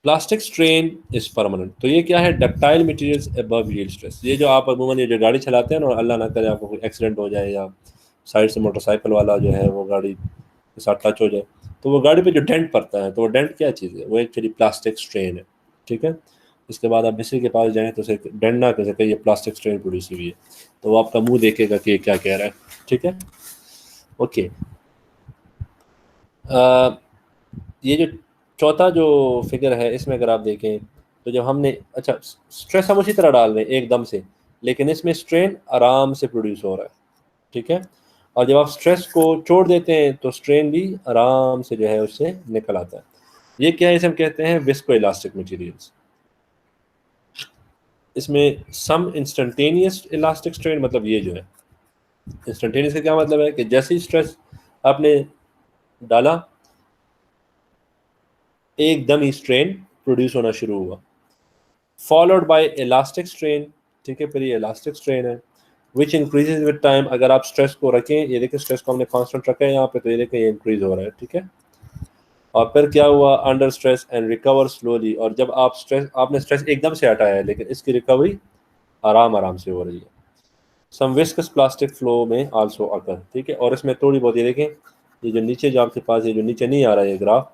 Plastic strain is permanent. तो ये क्या है, ductile materials above yield stress. ये जो आप अमूमन ये जो गाड़ी चलाते हैं ना, और अल्लाह ना करे आपको कोई एक्सीडेंट हो जाए या साइड से मोटरसाइकिल वाला जो है वो गाड़ी के साथ टच हो जाए, तो वो गाड़ी पे जो डेंट पड़ता है, तो वो डेंट क्या चीज़ है, वो एक्चुअली प्लास्टिक स्ट्रेन है, ठीक है। इसके बाद आप किसी के पास जाएँ तो उसे डेंट ना कर सके, ये प्लास्टिक स्ट्रेन प्रोड्यूस हुई है, तो वो आपका मुंह देखेगा कि ये क्या कह रहा है, ठीक है। ओके, ये जो चौथा जो फिगर है इसमें अगर आप देखें तो जब हमने, अच्छा, स्ट्रेस हम उसी तरह डाल रहे हैं एकदम से, लेकिन इसमें स्ट्रेन आराम से प्रोड्यूस हो रहा है, ठीक है। और जब आप स्ट्रेस को छोड़ देते हैं तो स्ट्रेन भी आराम से जो है उससे निकल आता है। ये क्या है, इसे हम कहते हैं विस्को इलास्टिक मटेरियल्स। इसमें सम इंस्टेंटेनियस इलास्टिक स्ट्रेन, मतलब ये जो है इंस्टेंटेनियस का क्या मतलब है कि जैसे ही स्ट्रेस आपने डाला एकदम ही स्ट्रेन प्रोड्यूस होना शुरू हुआ, फॉलोड बाय इलास्टिक स्ट्रेन, ठीक है। फिर ये इलास्टिक स्ट्रेन है विच इंक्रीजेज विद टाइम। अगर आप स्ट्रेस को रखें, ये देखिए स्ट्रेस को हमने कांस्टेंट रखा है यहाँ पे, तो ये देखिए ये इंक्रीज हो रहा है, ठीक है। और फिर क्या हुआ, under stress and recover slowly. और जब आप आपने स्ट्रेस एकदम से हटाया है, लेकिन इसकी रिकवरी आराम आराम से हो रही है। सम विस्कस प्लास्टिक फ्लो में आल्सो अकर, ठीक है। और इसमें थोड़ी बहुत, ये देखें, ये जो नीचे जो आपके पास, ये जो नीचे नहीं आ रहा है ये ग्राफ,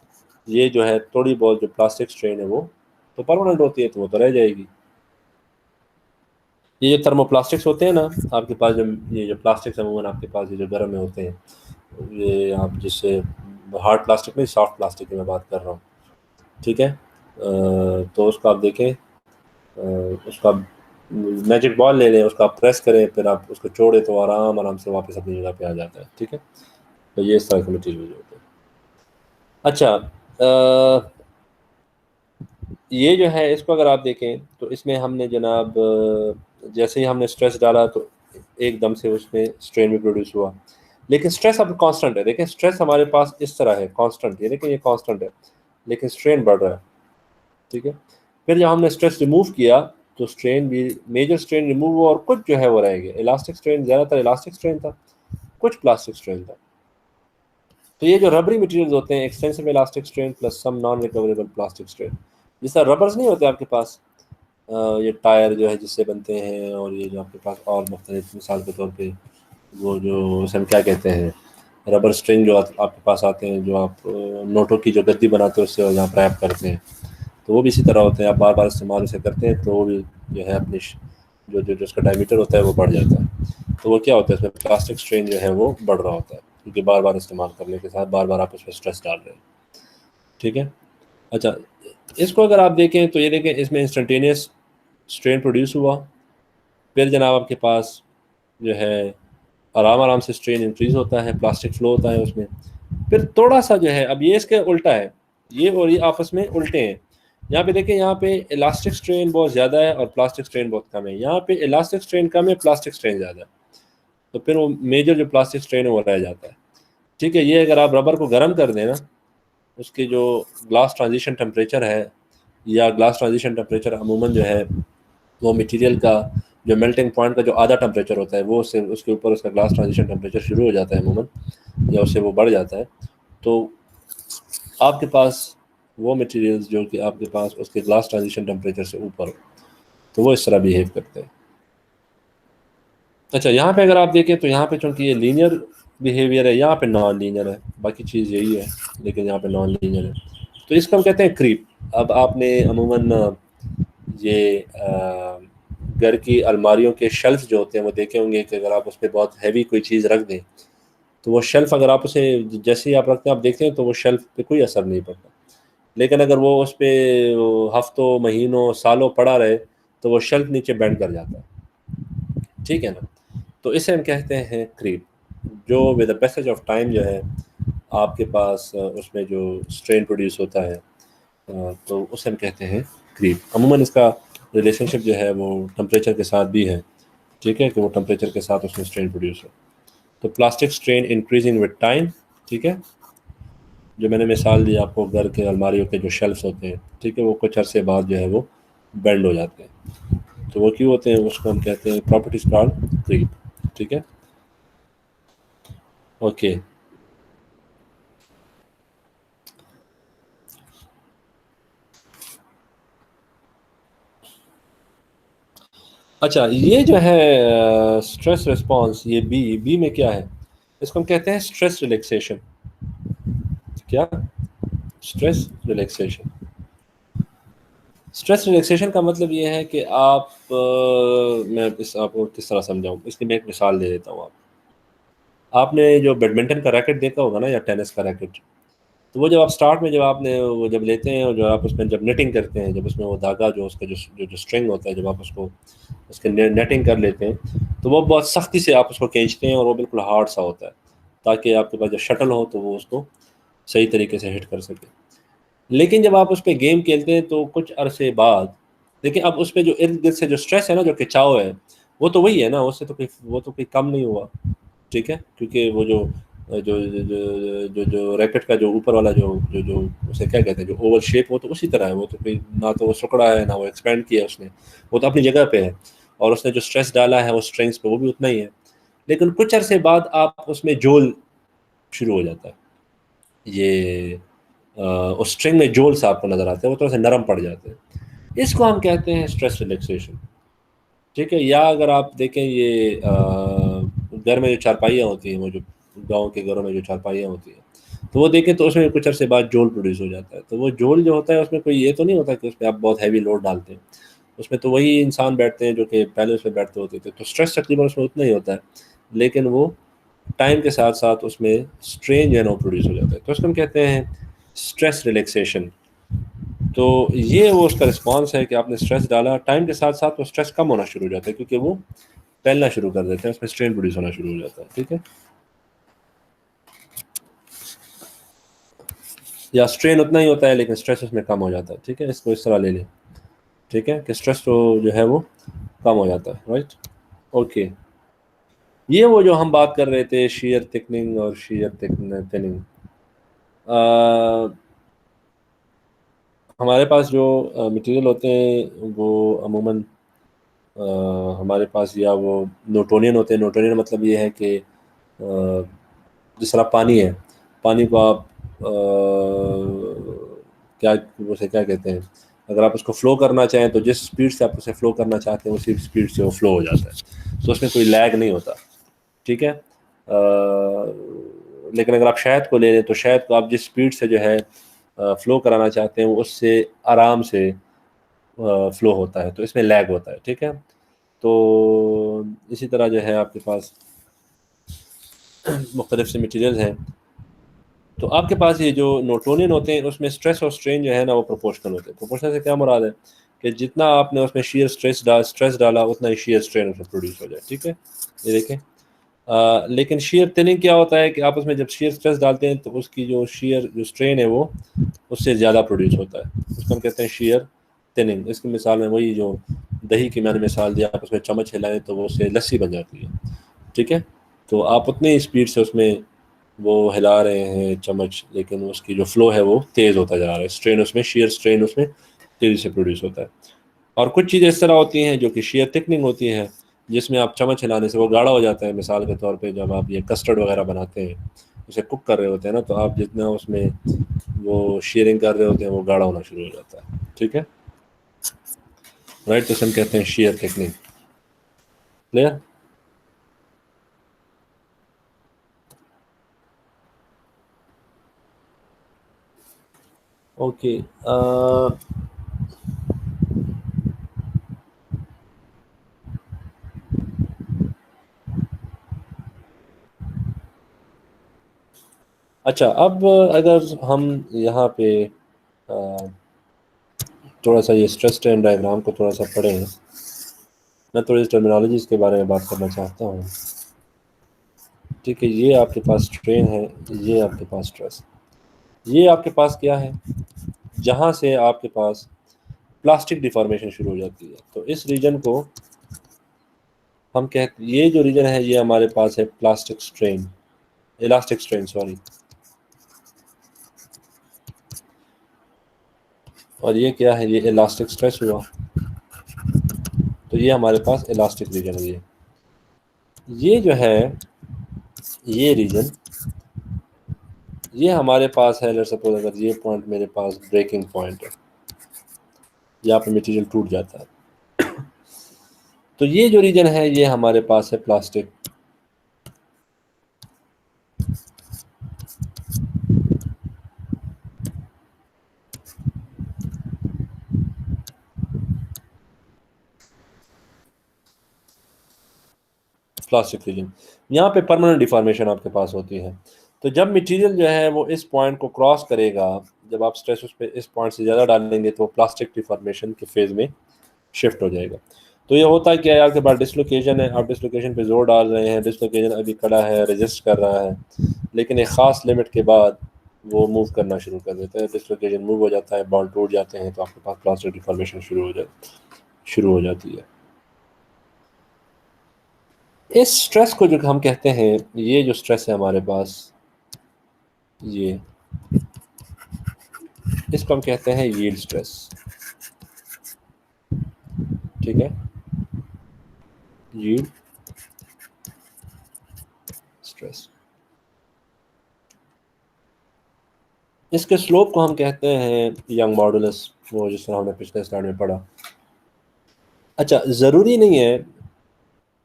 ये जो है थोड़ी बहुत जो प्लास्टिक स्ट्रेन है वो तो परमानेंट होती है, तो वो तो रह जाएगी। ये जो थर्मोप्लास्टिक्स होते हैं ना आपके पास, जो ये जो प्लास्टिक्स अमूमन आपके पास ये जो गर्म में होते हैं, ये आप जिससे हार्ड प्लास्टिक नहीं, सॉफ्ट प्लास्टिक की मैं बात कर रहा हूँ, ठीक है। तो उसको आप देखें, उसका मैजिक बॉल ले लें, उसको आप प्रेस करें, फिर आप उसको छोड़ें तो आराम आराम से वापस अपनी जगह पे आ जाता है। ठीक है, तो ये इस तरह के मटीरियल होते हैं। अच्छा, ये जो है इसको अगर आप देखें तो इसमें हमने जनाब जैसे ही हमने स्ट्रेस डाला तो एकदम से उसमें स्ट्रेन भी प्रोड्यूस हुआ, लेकिन स्ट्रेस अब कांस्टेंट है। देखें स्ट्रेस हमारे पास इस तरह है कांस्टेंट, ये देखें ये कांस्टेंट है, लेकिन स्ट्रेन बढ़ रहा है। ठीक है, फिर जब हमने स्ट्रेस रिमूव किया तो स्ट्रेन भी, मेजर स्ट्रेन रिमूव हुआ और कुछ जो है वो रह गया इलास्टिक स्ट्रेन, ज़्यादातर इलास्टिक स्ट्रेन था, कुछ प्लास्टिक स्ट्रेन था। तो ये जो रबरी मटेरियल्स होते हैं, extensive elastic strain plus some non recoverable plastic strain, जिस तरह रबर्स नहीं होते आपके पास, ये टायर जो है जिससे बनते हैं, और ये जो आपके पास और मुख्तलिफ मिसाल के तौर पे वो जो उसे हम क्या कहते हैं, रबर स्ट्रिंग जो आपके पास आते हैं, जो आप नोटों की जो गद्दी बनाते हैं उससे यहाँ रैप करते हैं, तो वो भी इसी तरह होते हैं। आप बार बार इस्तेमाल उसे करते हैं तो वो भी जो है अपनी जो उसका डायमीटर होता है वो बढ़ जाता है। तो वो क्या होता है, इसमें प्लास्टिक स्ट्रेन जो है वो बढ़ रहा होता है, क्योंकि बार बार इस्तेमाल करने के साथ बार बार आप उस पर स्ट्रेस डाल रहे हैं। ठीक है, अच्छा, इसको अगर आप देखें तो ये देखें इसमें इंस्टेंटेनियस स्ट्रेन प्रोड्यूस हुआ, फिर जनाब आपके पास जो है आराम आराम से स्ट्रेन इंक्रीज होता है, प्लास्टिक फ्लो होता है उसमें, फिर थोड़ा सा जो है, अब ये इसके उल्टा है, ये और ये आपस में उल्टे हैं। यहाँ पे देखें, यहाँ पे इलास्टिक स्ट्रेन बहुत ज़्यादा है और प्लास्टिक स्ट्रेन बहुत कम है। यहाँ पे इलास्टिक स्ट्रेन कम है, प्लास्टिक स्ट्रेन ज़्यादा है, तो फिर वो मेजर जो प्लास्टिक स्ट्रेन है वो रह जाता है। ठीक है, ये अगर आप रबर को गर्म कर दें ना, उसके जो ग्लास ट्रांजिशन टेम्परेचर है, या ग्लास ट्रांजिशन टेम्परेचर अमूमन जो है वो मटेरियल का जो मेल्टिंग पॉइंट का जो आधा टेम्परेचर होता है वो उससे उसके ऊपर उसका ग्लास ट्रांजिशन टेम्परेचर शुरू हो जाता है अमूमन, या उससे वो बढ़ जाता है, तो आपके पास वो मटेरियल्स जो कि आपके पास उसके ग्लास ट्रांजिशन टेम्परेचर से ऊपर हो तो वो इस तरह बिहेव करते हैं। अच्छा, यहाँ पे अगर आप देखें तो यहाँ पे चूंकि ये लीनियर बिहेवियर है, यहाँ पे नॉन लीनियर है, बाकी चीज़ यही है, लेकिन यहाँ पे नॉन लीनियर है, तो इसको हम कहते हैं क्रीप। अब आपने अमूमन ये घर की अलमारियों के शेल्फ जो होते हैं वो देखे होंगे कि अगर आप उस पर बहुत हैवी कोई चीज़ रख दें तो वो शेल्फ, अगर आप उसे जैसे ही आप रखते हैं आप देखते हैं तो वो शेल्फ पे कोई असर नहीं पड़ता, लेकिन अगर वो उस पर हफ्तों महीनों सालों पड़ा रहे तो वो शेल्फ नीचे बेंड कर जाता है। ठीक है ना, तो इसे हम कहते हैं क्रीप, जो with the passage of time जो है आपके पास उसमें जो स्ट्रेन प्रोड्यूस होता है, तो उसे हम कहते हैं क्रीप। अमूमन इसका रिलेशनशिप जो है वो टेम्परेचर के साथ भी है। ठीक है, कि वो टेम्परेचर के साथ उसमें स्ट्रेन प्रोड्यूस हो, तो plastic strain increasing with time. ठीक है, जो मैंने मिसाल दी आपको, घर के अलमारियों के जो शेल्फ्स होते हैं, ठीक है, वो कुछ अरसे बाद जो है वो बेंड हो जाते हैं, तो वो क्यों होते हैं, उसको हम कहते हैं प्रॉपर्टीज कॉल्ड क्रीप। ठीक है, ओके। अच्छा, ये जो है स्ट्रेस रिस्पॉन्स, ये बी में क्या है, इसको हम कहते हैं स्ट्रेस रिलैक्सेशन। क्या, स्ट्रेस रिलैक्सेशन। स्ट्रेस रिलैक्सेशन का मतलब ये है कि आप मैं इस आपको किस तरह समझाऊं, इसकी मैं एक मिसाल दे देता हूँ। आपने जो बैडमिंटन का रैकेट देखा होगा ना, या टेनिस का रैकेट, तो वो जब आप स्टार्ट में जब आपने वो जब लेते हैं और जब आप उसमें जब नेटिंग करते हैं, जब उसमें वो धागा जो उसका जो स्ट्रिंग होता है, जब आप उसको उसके नेटिंग कर लेते हैं तो वो बहुत सख्ती से आप उसको खींचते हैं और वो बिल्कुल हार्ड सा होता है, ताकि आपके पास जब शटल हो तो वो उसको सही तरीके से हिट कर सके। लेकिन जब आप उस पर गेम खेलते हैं तो कुछ अरसे बाद देखिए, अब उस पर जो इर्द गिर्द से जो स्ट्रेस है ना, जो खिंचाव है, वो तो वही है ना, उससे तो कोई वो तो कोई कम नहीं हुआ। ठीक है, क्योंकि वो जो रैकेट का जो ऊपर वाला जो जो उसे क्या कहते हैं, जो ओवल शेप, वो तो उसी तरह है, वो तो कोई ना तो वो सिकुड़ा है ना वो एक्सपेंड किया है उसने, वो तो अपनी जगह पे है, और उसने जो स्ट्रेस डाला है वो स्ट्रेंग्स पे वो भी उतना ही है। लेकिन कुछ अरसे बाद आप उसमें जोल शुरू हो जाता है, ये उस स्ट्रिंग में जोल सा आपको नजर आता है, वो थोड़ा सा नरम पड़ जाते हैं, इसको हम कहते हैं स्ट्रेस रिलैक्सेशन। ठीक है, या अगर आप देखें ये घर में जो चारपाइयाँ होती हैं, वो जो गांव के घरों में जो चारपाइयाँ होती हैं, तो वो देखें तो उसमें कुछ अरसे बाद जोल प्रोड्यूस हो जाता है। तो वो जोल जो होता है उसमें कोई ये तो नहीं होता कि उसमें आप बहुत हैवी लोड डालते हैं, उसमें तो वही इंसान बैठते हैं जो कि पहले उसमें बैठते होते थे, तो स्ट्रेस तकरीबन उसमें उतना ही होता है, लेकिन वो टाइम के साथ साथ उसमें स्ट्रेन जो है ना वो प्रोड्यूस हो जाता है, तो उसको हम कहते हैं स्ट्रेस रिलैक्सेशन। तो ये वो उसका रिस्पॉन्स है कि आपने स्ट्रेस डाला, टाइम के साथ साथ वो स्ट्रेस कम होना शुरू हो जाता है क्योंकि वो फैलना शुरू कर देते हैं, उसमें स्ट्रेन प्रोड्यूस होना शुरू हो जाता है। ठीक है, या स्ट्रेन उतना ही होता है लेकिन स्ट्रेस उसमें कम हो जाता है। ठीक है, इसको इस तरह ले लें। ठीक है, कि स्ट्रेस तो जो है वो कम हो जाता है। Right, okay. ये वो जो हम बात कर रहे थे, shear थिकनिंग और shear थिनिंग, हमारे पास जो मटेरियल होते हैं वो अमूमन हमारे पास या वो न्यूटोनियन होते हैं। न्यूटोनियन मतलब ये है कि जिस तरह पानी है, पानी को आप क्या, उसे क्या कहते हैं, अगर आप उसको फ्लो करना चाहें तो जिस स्पीड से आप उसे फ्लो करना चाहते हैं उसी स्पीड से वो फ्लो हो जाता है, तो उसमें कोई लैग नहीं होता। ठीक है, लेकिन अगर आप शहद को ले लें तो शहद को आप जिस स्पीड से जो है फ्लो कराना चाहते हैं वो उससे आराम से फ्लो होता है, तो इसमें लैग होता है। ठीक है, तो इसी तरह जो है आपके पास मुख्तलिफ से मटीरियल हैं। तो आपके पास ये जो न्यूटोनियन होते हैं उसमें स्ट्रेस और स्ट्रेन जो है ना वो प्रोपोर्शनल होते हैं। प्रोपोर्शनल से क्या मुराद है कि जितना आपने उसमें शेयर स्ट्रेस डाला उतना ही शेयर स्ट्रेन उसमें प्रोड्यूस हो जाए। ठीक है, ये देखें। लेकिन शेयर थिनिंग क्या होता है कि आप उसमें जब शेयर स्ट्रेस डालते हैं तो उसकी जो शेयर जो स्ट्रेन है वो उससे ज़्यादा प्रोड्यूस होता है, उसको हम कहते हैं शेयर थिनिंग। इसकी मिसाल में वही जो दही की मैंने मिसाल दिया, आप उसमें चम्मच हिलाएं तो वो उससे लस्सी बन जाती है। ठीक है, तो आप उतनी स्पीड से उसमें वो हिला रहे हैं चम्मच, लेकिन उसकी जो फ्लो है वो तेज़ होता जा रहा है, स्ट्रेन उसमें शेयर स्ट्रेन उसमें तेज़ी से प्रोड्यूस होता है। और कुछ चीज़ें इस तरह होती हैं जो कि शेयर थिकनिंग होती हैं, जिसमें आप चम्मच हिलाने से वो गाढ़ा हो जाता है। मिसाल के तौर पे जब आप ये कस्टर्ड वगैरह बनाते हैं, उसे कुक कर रहे होते हैं ना, तो आप जितना उसमें वो शेयरिंग कर रहे होते हैं वो गाढ़ा होना शुरू हो जाता है। ठीक है, राइट, तो हम कहते हैं शेयर थिकनिंग। क्लियर? ओके। अच्छा, अब अगर हम यहाँ पे थोड़ा सा ये स्ट्रेस स्ट्रेन डायग्राम को थोड़ा सा पढ़ें, मैं थोड़ी टर्मिनोलॉजीज के बारे में बात करना चाहता हूँ। ठीक है, ये आपके पास स्ट्रेन है, ये आपके पास स्ट्रेस। ये आपके पास क्या है, जहाँ से आपके पास प्लास्टिक डिफॉर्मेशन शुरू हो जाती है, तो इस रीजन को हम कहते, ये जो रीजन है ये हमारे पास है plastic strain, elastic strain sorry, और ये क्या है, ये इलास्टिक स्ट्रेस हुआ। तो ये हमारे पास इलास्टिक रीजन है। ये जो है, ये रीजन, ये हमारे पास है। लेट्स सपोज अगर ये पॉइंट मेरे पास ब्रेकिंग पॉइंट है, यहाँ पे मटेरियल टूट जाता है, तो ये जो रीजन है ये हमारे पास है प्लास्टिक प्लास्टिक रीजन। यहाँ पे परमानेंट डिफॉर्मेशन आपके पास होती है। तो जब मटेरियल जो है वो इस पॉइंट को क्रॉस करेगा, जब आप स्ट्रेस उस पर इस पॉइंट से ज़्यादा डालेंगे तो प्लास्टिक डिफॉर्मेशन के फेज में शिफ्ट हो जाएगा। तो ये होता है क्या है, आपके पास डिसलोकेशन है, आप डिसलोकेशन पे जोर डाल रहे हैं, डिसलोकेशन अभी खड़ा है, रेजिस्ट कर रहा है, लेकिन एक ख़ास लिमिट के बाद वो मूव करना शुरू कर देता है, डिसलोकेशन मूव हो जाता है, बॉन्ड टूट जाते हैं, तो आपके पास प्लास्टिक डिफॉर्मेशन शुरू हो जाती है। इस स्ट्रेस को जो हम कहते हैं, ये जो स्ट्रेस है हमारे पास, ये, इसको हम कहते हैं यील्ड स्ट्रेस। ठीक है, यील्ड स्ट्रेस। इसके स्लोप को हम कहते हैं यंग मॉडुलस, वो जिस तरह हमने पिछले स्लाइड में पढ़ा। अच्छा, ज़रूरी नहीं है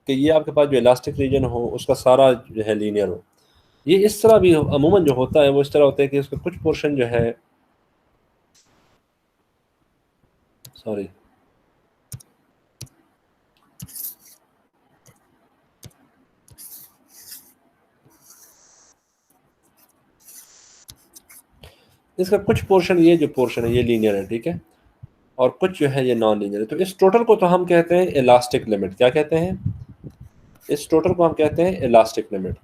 कि ये आपके पास जो इलास्टिक रीजन हो उसका सारा जो है लीनियर हो। ये इस तरह भी अमूमन जो होता है वो इस तरह होता है कि इसका कुछ पोर्शन जो है, सॉरी, इसका कुछ पोर्शन, ये जो पोर्शन है ये लीनियर है, ठीक है, और कुछ जो है ये नॉन लीनियर है। तो इस टोटल को तो हम कहते हैं इलास्टिक लिमिट। क्या कहते हैं? इस टोटल को हम कहते हैं इलास्टिक लिमिट।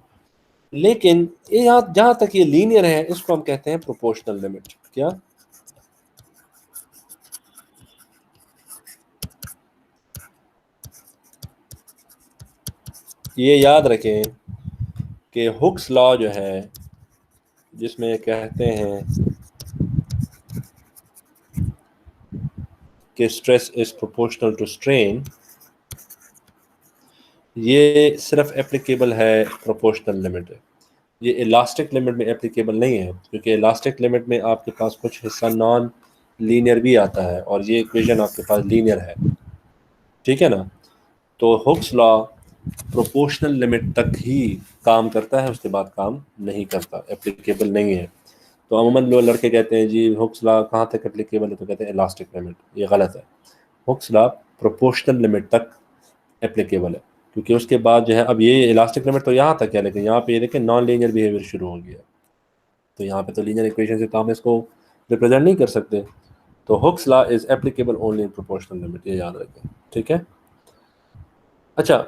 लेकिन ये यहाँ जहां तक ये लीनियर है इसको हम कहते हैं प्रोपोर्शनल लिमिट। क्या? ये याद रखें कि हुक्स लॉ जो है, जिसमें कहते हैं कि stress is proportional to strain, ये सिर्फ एप्लीकेबल है प्रोपोर्शनल लिमिट। ये इलास्टिक लिमिट में एप्लीकेबल नहीं है, क्योंकि इलास्टिक लिमिट में आपके पास कुछ हिस्सा नॉन लीनियर भी आता है और ये इक्वेशन आपके पास लीनियर है, ठीक है ना। तो हुक्स लॉ प्रोपोर्शनल लिमिट तक ही काम करता है, उसके बाद काम नहीं करता, एप्लीकेबल नहीं है। तो अमूमन लोग लड़के कहते हैं जी हुक्स लॉ कहाँ तक एप्लीकेबल है, तो कहते हैं इलास्टिक लिमिट। ये गलत है। हुक्स लॉ प्रोपोर्शनल लिमिट तक एप्लीकेबल है, क्योंकि उसके बाद जो है, अब ये इलास्टिक लिमिट तो यहाँ तक है, लेकिन यहाँ पे ये देखें नॉन लीनियर बिहेवियर शुरू हो गया। तो यहाँ पे तो लीनियर इक्वेशन से तो हम इसको रिप्रेजेंट नहीं कर सकते। तो Hooke's law is applicable only in proportional limit, ये याद रखें, ठीक है। अच्छा,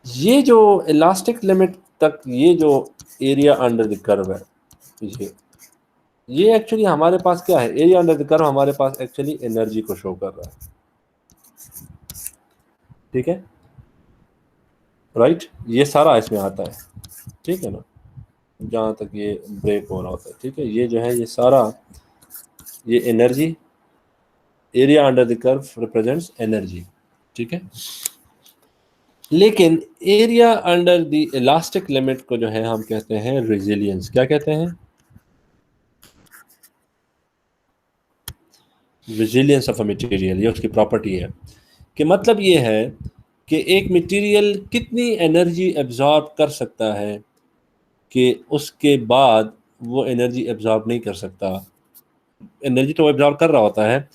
ये जो इलास्टिक लिमिट तक ये जो एरिया अंडर द कर्व है, ये एक्चुअली हमारे पास क्या है? एरिया अंडर द कर्व हमारे पास एक्चुअली एनर्जी को शो कर रहा है, ठीक है, राइट। ये सारा इसमें आता है, ठीक है ना, जहाँ तक ये ब्रेक हो रहा होता है, ठीक है। ये जो है ये सारा, ये energy, area under the curve represents energy, ठीक है। लेकिन area under the elastic limit को जो है हम कहते हैं रेजिलियंस। क्या कहते हैं? रेजिलियंस ऑफ अ मटेरियल, ये उसकी प्रॉपर्टी है। कि मतलब ये है कि एक मटेरियल कितनी एनर्जी एब्जॉर्ब कर सकता है कि उसके बाद वो एनर्जी एब्जॉर्ब नहीं कर सकता। एनर्जी तो वो एब्जॉर्ब कर रहा होता है,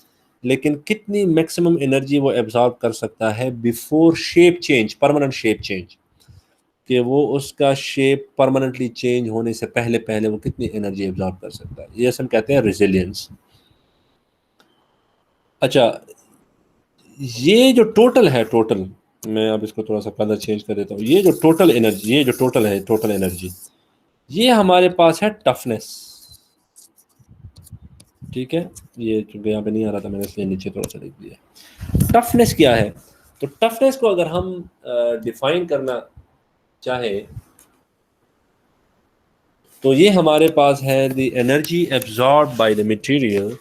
लेकिन कितनी मैक्सिमम एनर्जी वो एब्जॉर्ब कर सकता है before shape change, permanent shape change, कि वो उसका शेप परमानेंटली चेंज होने से पहले पहले वो कितनी एनर्जी एब्जॉर्ब कर सकता है। ये हम कहते हैं रेजिलियंस। अच्छा, ये जो टोटल है, टोटल, मैं अब इसको थोड़ा सा कलर चेंज कर देता हूँ। ये जो टोटल एनर्जी, ये जो टोटल है, टोटल एनर्जी, ये हमारे पास है टफनेस, ठीक है। ये चूंकि यहाँ पे नहीं आ रहा था मैंने इसलिए नीचे थोड़ा सा लिख दिया। टफनेस क्या है? तो टफनेस को अगर हम डिफाइन करना चाहे तो ये हमारे पास है the energy absorb by the material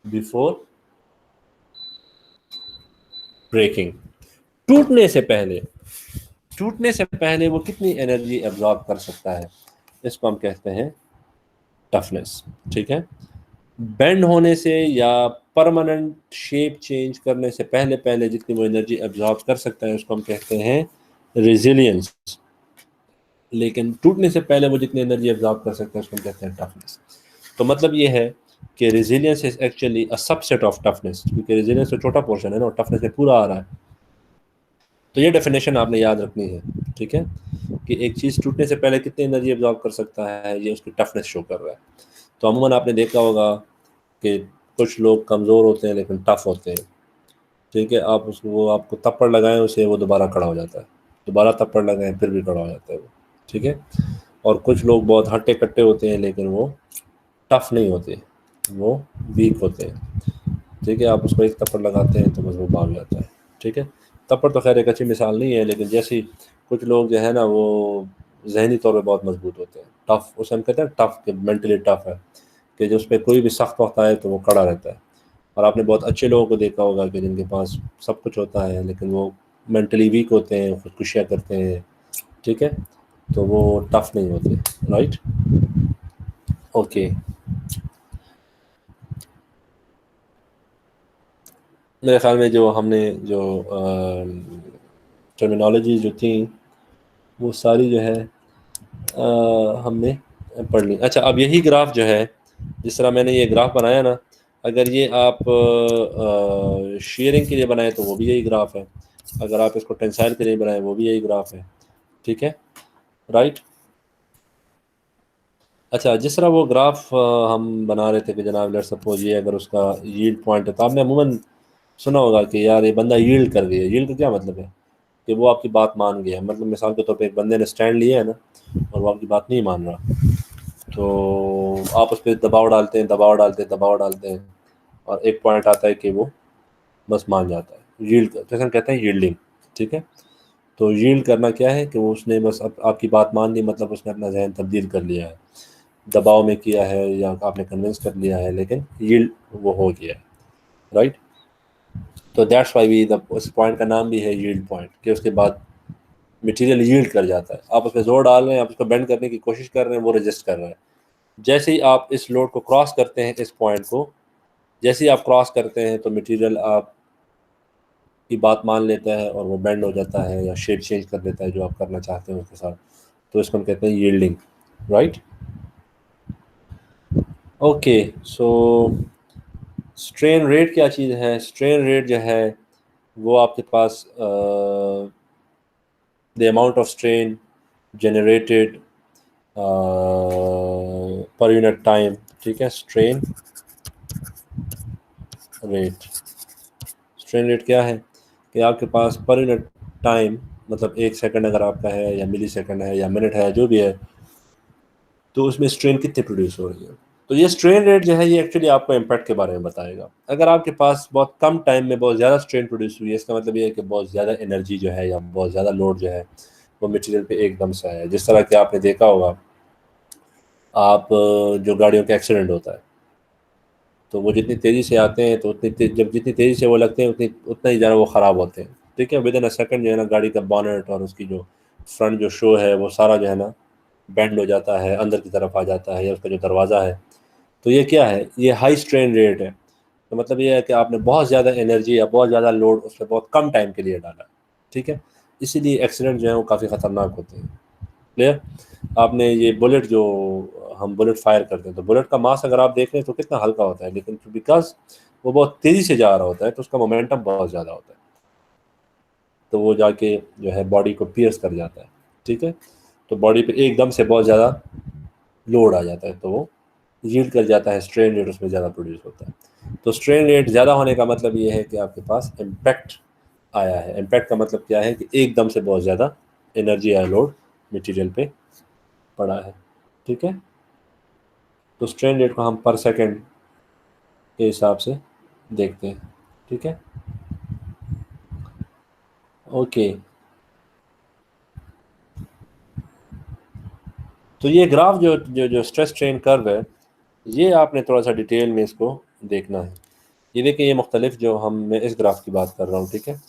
before breaking. टूटने से पहले, टूटने से पहले वो कितनी एनर्जी एब्जॉर्ब कर सकता है, इसको हम कहते हैं टफनेस, ठीक है। बेंड होने से या परमानेंट शेप चेंज करने से पहले पहले जितनी वो एनर्जी एब्जॉर्ब कर सकता है उसको हम कहते हैं रेजिलियंस। लेकिन टूटने से पहले वो जितनी एनर्जी एब्जॉर्ब कर सकता है उसको हम कहते हैं टफनेस। तो मतलब ये है कि resilience is actually a subset of toughness, क्योंकि रेजिलियंस तो छोटा पोर्शन है ना, टफनेस में पूरा आ रहा है। तो ये डेफिनेशन आपने याद रखनी है, ठीक है, कि एक चीज़ टूटने से पहले कितनी एनर्जी एब्जॉर्ब कर सकता है, ये उसकी टफनेस शो कर रहा है। तो अमूमन आपने देखा होगा कि कुछ लोग कमज़ोर होते हैं लेकिन टफ होते हैं, ठीक है। आप उसको, वो आपको थप्पड़ लगाएं उसे, वो दोबारा खड़ा हो जाता है, दोबारा थप्पड़ लगाएं फिर भी खड़ा हो जाता है वो, ठीक है। और कुछ लोग बहुत हट्टे कट्टे होते हैं लेकिन वो टफ नहीं होते, वो वीक होते हैं, ठीक है। आप उसको एक थप्पड़ लगाते हैं तो बस वो भाग जाता है, ठीक है। थप्पड़ तो खैर एक अच्छी मिसाल नहीं है, लेकिन जैसे कुछ लोग जो है ना वो जहनी तौर पे बहुत मजबूत होते हैं, टफ, उसे हम कहते हैं टफ, कि मेंटली टफ है, कि जो उस पर कोई भी सख्त होता है तो वो खड़ा रहता है। और आपने बहुत अच्छे लोगों को देखा होगा कि जिनके पास सब कुछ होता है लेकिन वो मेंटली वीक होते हैं, खुदकुशियाँ करते हैं, ठीक है, तो वो टफ नहीं होते, राइट। ओके, मेरे ख्याल में जो हमने जो टर्मिनोलॉजी जो थी वो सारी जो है हमने पढ़ ली। अच्छा, अब यही ग्राफ जो है, जिस तरह मैंने ये ग्राफ बनाया ना, अगर ये आप शेयरिंग के लिए बनाए तो वो भी यही ग्राफ है, अगर आप इसको टेंसाइल के लिए बनाए वो भी यही ग्राफ है, ठीक है, राइट। अच्छा, जिस तरह वो ग्राफ हम बना रहे थे कि जनाब लेट्स सपोज ये अगर उसका यील्ड पॉइंट है, तो आपने अमूमन सुना होगा कि यार ये बंदा यील्ड कर गया। यील्ड का क्या मतलब है? कि वो आपकी बात मान गया। मतलब मिसाल के तौर पे एक बंदे ने स्टैंड लिया है ना, और वो आपकी बात नहीं मान रहा, तो आप उस पर दबाव डालते हैं, दबाव डालते हैं, दबाव डालते हैं, और एक पॉइंट आता है कि वो बस मान जाता है। यील्ड जैसे हम कहते हैं यील्डिंग। ठीक है, तो यील्ड करना क्या है कि वो उसने बस आपकी बात मान ली, मतलब उसने अपना जहन तब्दील कर लिया है, दबाव में किया है या आपने कन्विंस कर लिया है, लेकिन यील्ड वो हो गया है। राइट, तो दैट्स वाई वी द उस पॉइंट का नाम भी है यील्ड पॉइंट, कि उसके बाद मटेरियल यील्ड कर जाता है। आप उस पर जोर डाल रहे हैं, आप उसको बेंड करने की कोशिश कर रहे हैं, वो रेजिस्ट कर रहा है। जैसे ही आप इस लोड को क्रॉस करते हैं, इस पॉइंट को जैसे ही आप क्रॉस करते हैं, तो मटेरियल आप की बात मान लेता है और वो बेंड हो जाता है या शेप चेंज कर देता है जो आप करना चाहते हैं उसके साथ। तो इसको हम कहते हैं yielding. Right, okay. So strain rate क्या चीज़ है? स्ट्रेन रेट जो है वो आपके पास the amount of strain generated per unit time. ठीक है, स्ट्रेन रेट। स्ट्रेन रेट क्या है कि आपके पास पर यूनिट टाइम, मतलब एक सेकंड अगर आपका है या मिली सेकंड है या मिनट है, जो भी है, तो उसमें स्ट्रेन कितनी प्रोड्यूस हो रही है। तो ये स्ट्रेन रेट जो है ये एक्चुअली आपको इम्पैक्ट के बारे में बताएगा। अगर आपके पास बहुत कम टाइम में बहुत ज़्यादा स्ट्रेन प्रोड्यूस हुई है, इसका मतलब ये है कि बहुत ज़्यादा एनर्जी जो है या बहुत ज़्यादा लोड जो है वो मटेरियल पे एकदम से आया है। जिस तरह कि आपने देखा होगा, आप जो गाड़ियों का एक्सीडेंट होता है, तो वो जितनी तेज़ी से आते हैं, तो जब जितनी तेज़ी से वो लगते हैं, उतना ही ज़्यादा वो ख़राब होते हैं। ठीक है, विद इन अ सेकंड जो है ना, गाड़ी का बॉनेट और उसकी जो फ्रंट जो शो है वो सारा जो है ना बेंड हो जाता है, अंदर की तरफ आ जाता है, या उसका जो दरवाज़ा है। तो ये क्या है? ये हाई स्ट्रेन रेट है। तो मतलब ये है कि आपने बहुत ज़्यादा एनर्जी या बहुत ज़्यादा लोड उस पर बहुत कम टाइम के लिए डाला। ठीक है, इसीलिए एक्सीडेंट जो है वो काफ़ी ख़तरनाक होते हैं। क्लियर? आपने ये बुलेट जो हम बुलेट फायर करते हैं, तो बुलेट का मास अगर आप देख रहे हैं तो कितना हल्का होता है, लेकिन बिकॉज वो बहुत तेज़ी से जा रहा होता है, तो उसका मोमेंटम बहुत ज़्यादा होता है, तो वो जाके जो है बॉडी को पियर्स कर जाता है। ठीक है, तो बॉडी पे एकदम से बहुत ज़्यादा लोड आ जाता है, तो वो यील्ड कर जाता है, स्ट्रेन रेट उसमें ज़्यादा प्रोड्यूस होता है। तो स्ट्रेन रेट ज़्यादा होने का मतलब ये है कि आपके पास इम्पैक्ट आया है। इम्पैक्ट का मतलब क्या है कि एकदम से बहुत ज़्यादा एनर्जी या लोड मटेरियल पे पड़ा है। ठीक है, तो स्ट्रेन रेट को हम पर सेकंड के हिसाब से देखते हैं। ठीक है, ओके। तो ये ग्राफ जो जो जो स्ट्रेस स्ट्रेन कर्व है, ये आपने थोड़ा सा डिटेल में इसको देखना है। ये देखिए, ये मुख्तलिफ जो मैं इस ग्राफ की बात कर रहा हूँ। ठीक है,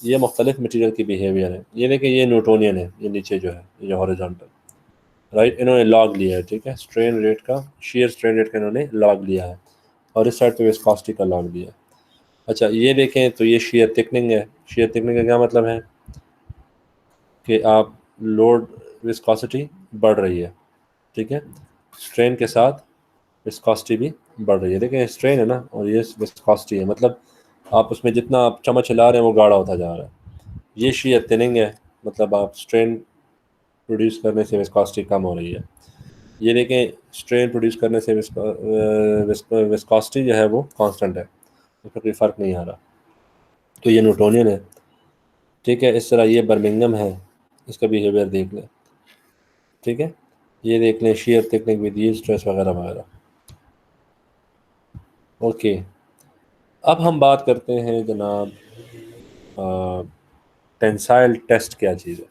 ये मुख्तलिफ मटीरियल की बिहेवियर है। ये देखिए, ये न्यूटोनियन है, ये नीचे जो है ये जो हॉरिजॉन्टल। राइट, इन्होंने लॉग लिया है। ठीक है, स्ट्रेन रेट का, शेयर स्ट्रेन रेट का इन्होंने लॉग लिया है, और इस साइड पे विस्कोसिटी का लॉग लिया है। अच्छा, ये देखें तो ये शेयर थिकनिंग है। शेयर थिकनिंग का क्या मतलब है कि आप लोड विस्कोसिटी बढ़ रही है। ठीक है, स्ट्रेन के साथ विस्कोसिटी भी बढ़ रही है। देखें, स्ट्रेन है ना, और ये विस्कोसिटी है, मतलब आप उसमें जितना आप चम्मच हिला रहे हैं वो गाढ़ा होता जा रहा है। ये शेयर थिनिंग है, मतलब आप स्ट्रेन प्रोड्यूस करने से विस्कोसिटी कम हो रही है। ये देखें, स्ट्रेन प्रोड्यूस करने से विस्कोसिटी जो है वो कांस्टेंट है, उसमें कोई फ़र्क नहीं आ रहा। तो ये न्यूटोनियन है। ठीक है, इस तरह ये बर्मिंगम है, इसका बिहेवियर देख लें। ठीक है, ये देख लें, share technique with yield stress वगैरह वगैरह। ओके, अब हम बात करते हैं जनाब, टेंसाइल टेस्ट क्या चीज़ है।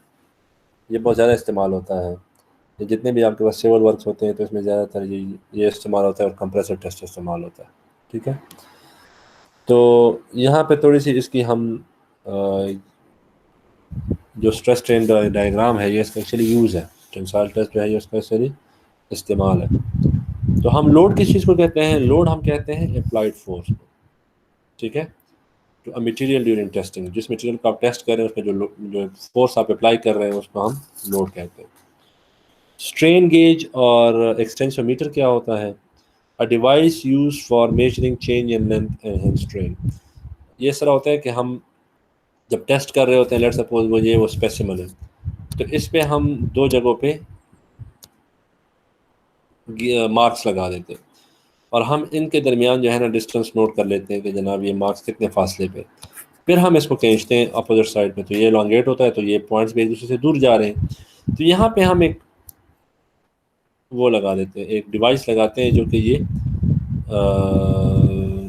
ये बहुत ज़्यादा इस्तेमाल होता है। ये जितने भी आपके पास सिविल वर्क्स होते हैं, तो इसमें ज़्यादातर ये इस्तेमाल होता है, और कंप्रेसर टेस्ट इस्तेमाल होता है। ठीक है, तो यहाँ पे थोड़ी सी इसकी हम जो स्ट्रेस स्ट्रेन डायग्राम है, ये इसका एक्चुअली यूज़ है। टेंसाइल टेस्ट जो है ये उसका एक्चुअली इस्तेमाल है। तो हम लोड किस चीज़ को कहते हैं? लोड हम कहते हैं अप्लाइड फोर्स को। ठीक है, तो मटेरियल ड्यूरिंग टेस्टिंग, जिस मटेरियल को आप टेस्ट कर रहे हैं उसमें जो फोर्स आप अप्लाई कर रहे हैं उसको हम लोड कहते हैं। स्ट्रेन गेज और एक्सटेंसोमीटर क्या होता है? A device use for measuring change in length and strain. ये इस तरह होता है कि हम जब टेस्ट कर रहे होते हैं, लेट्स सपोज वो स्पेसिमन है, तो इस पे हम दो जगहों पे मार्क्स लगा देते, और हम इनके दरमियान जो है ना डिस्टेंस नोट कर लेते हैं कि जनाब ये मार्क्स कितने फासले पे। फिर हम इसको खींचते हैं अपोजिट साइड पे, तो ये लॉन्गेट होता है, तो ये पॉइंट्स भी एक दूसरे से दूर जा रहे हैं। तो यहाँ पे हम एक वो लगा देते हैं, एक डिवाइस लगाते हैं जो कि ये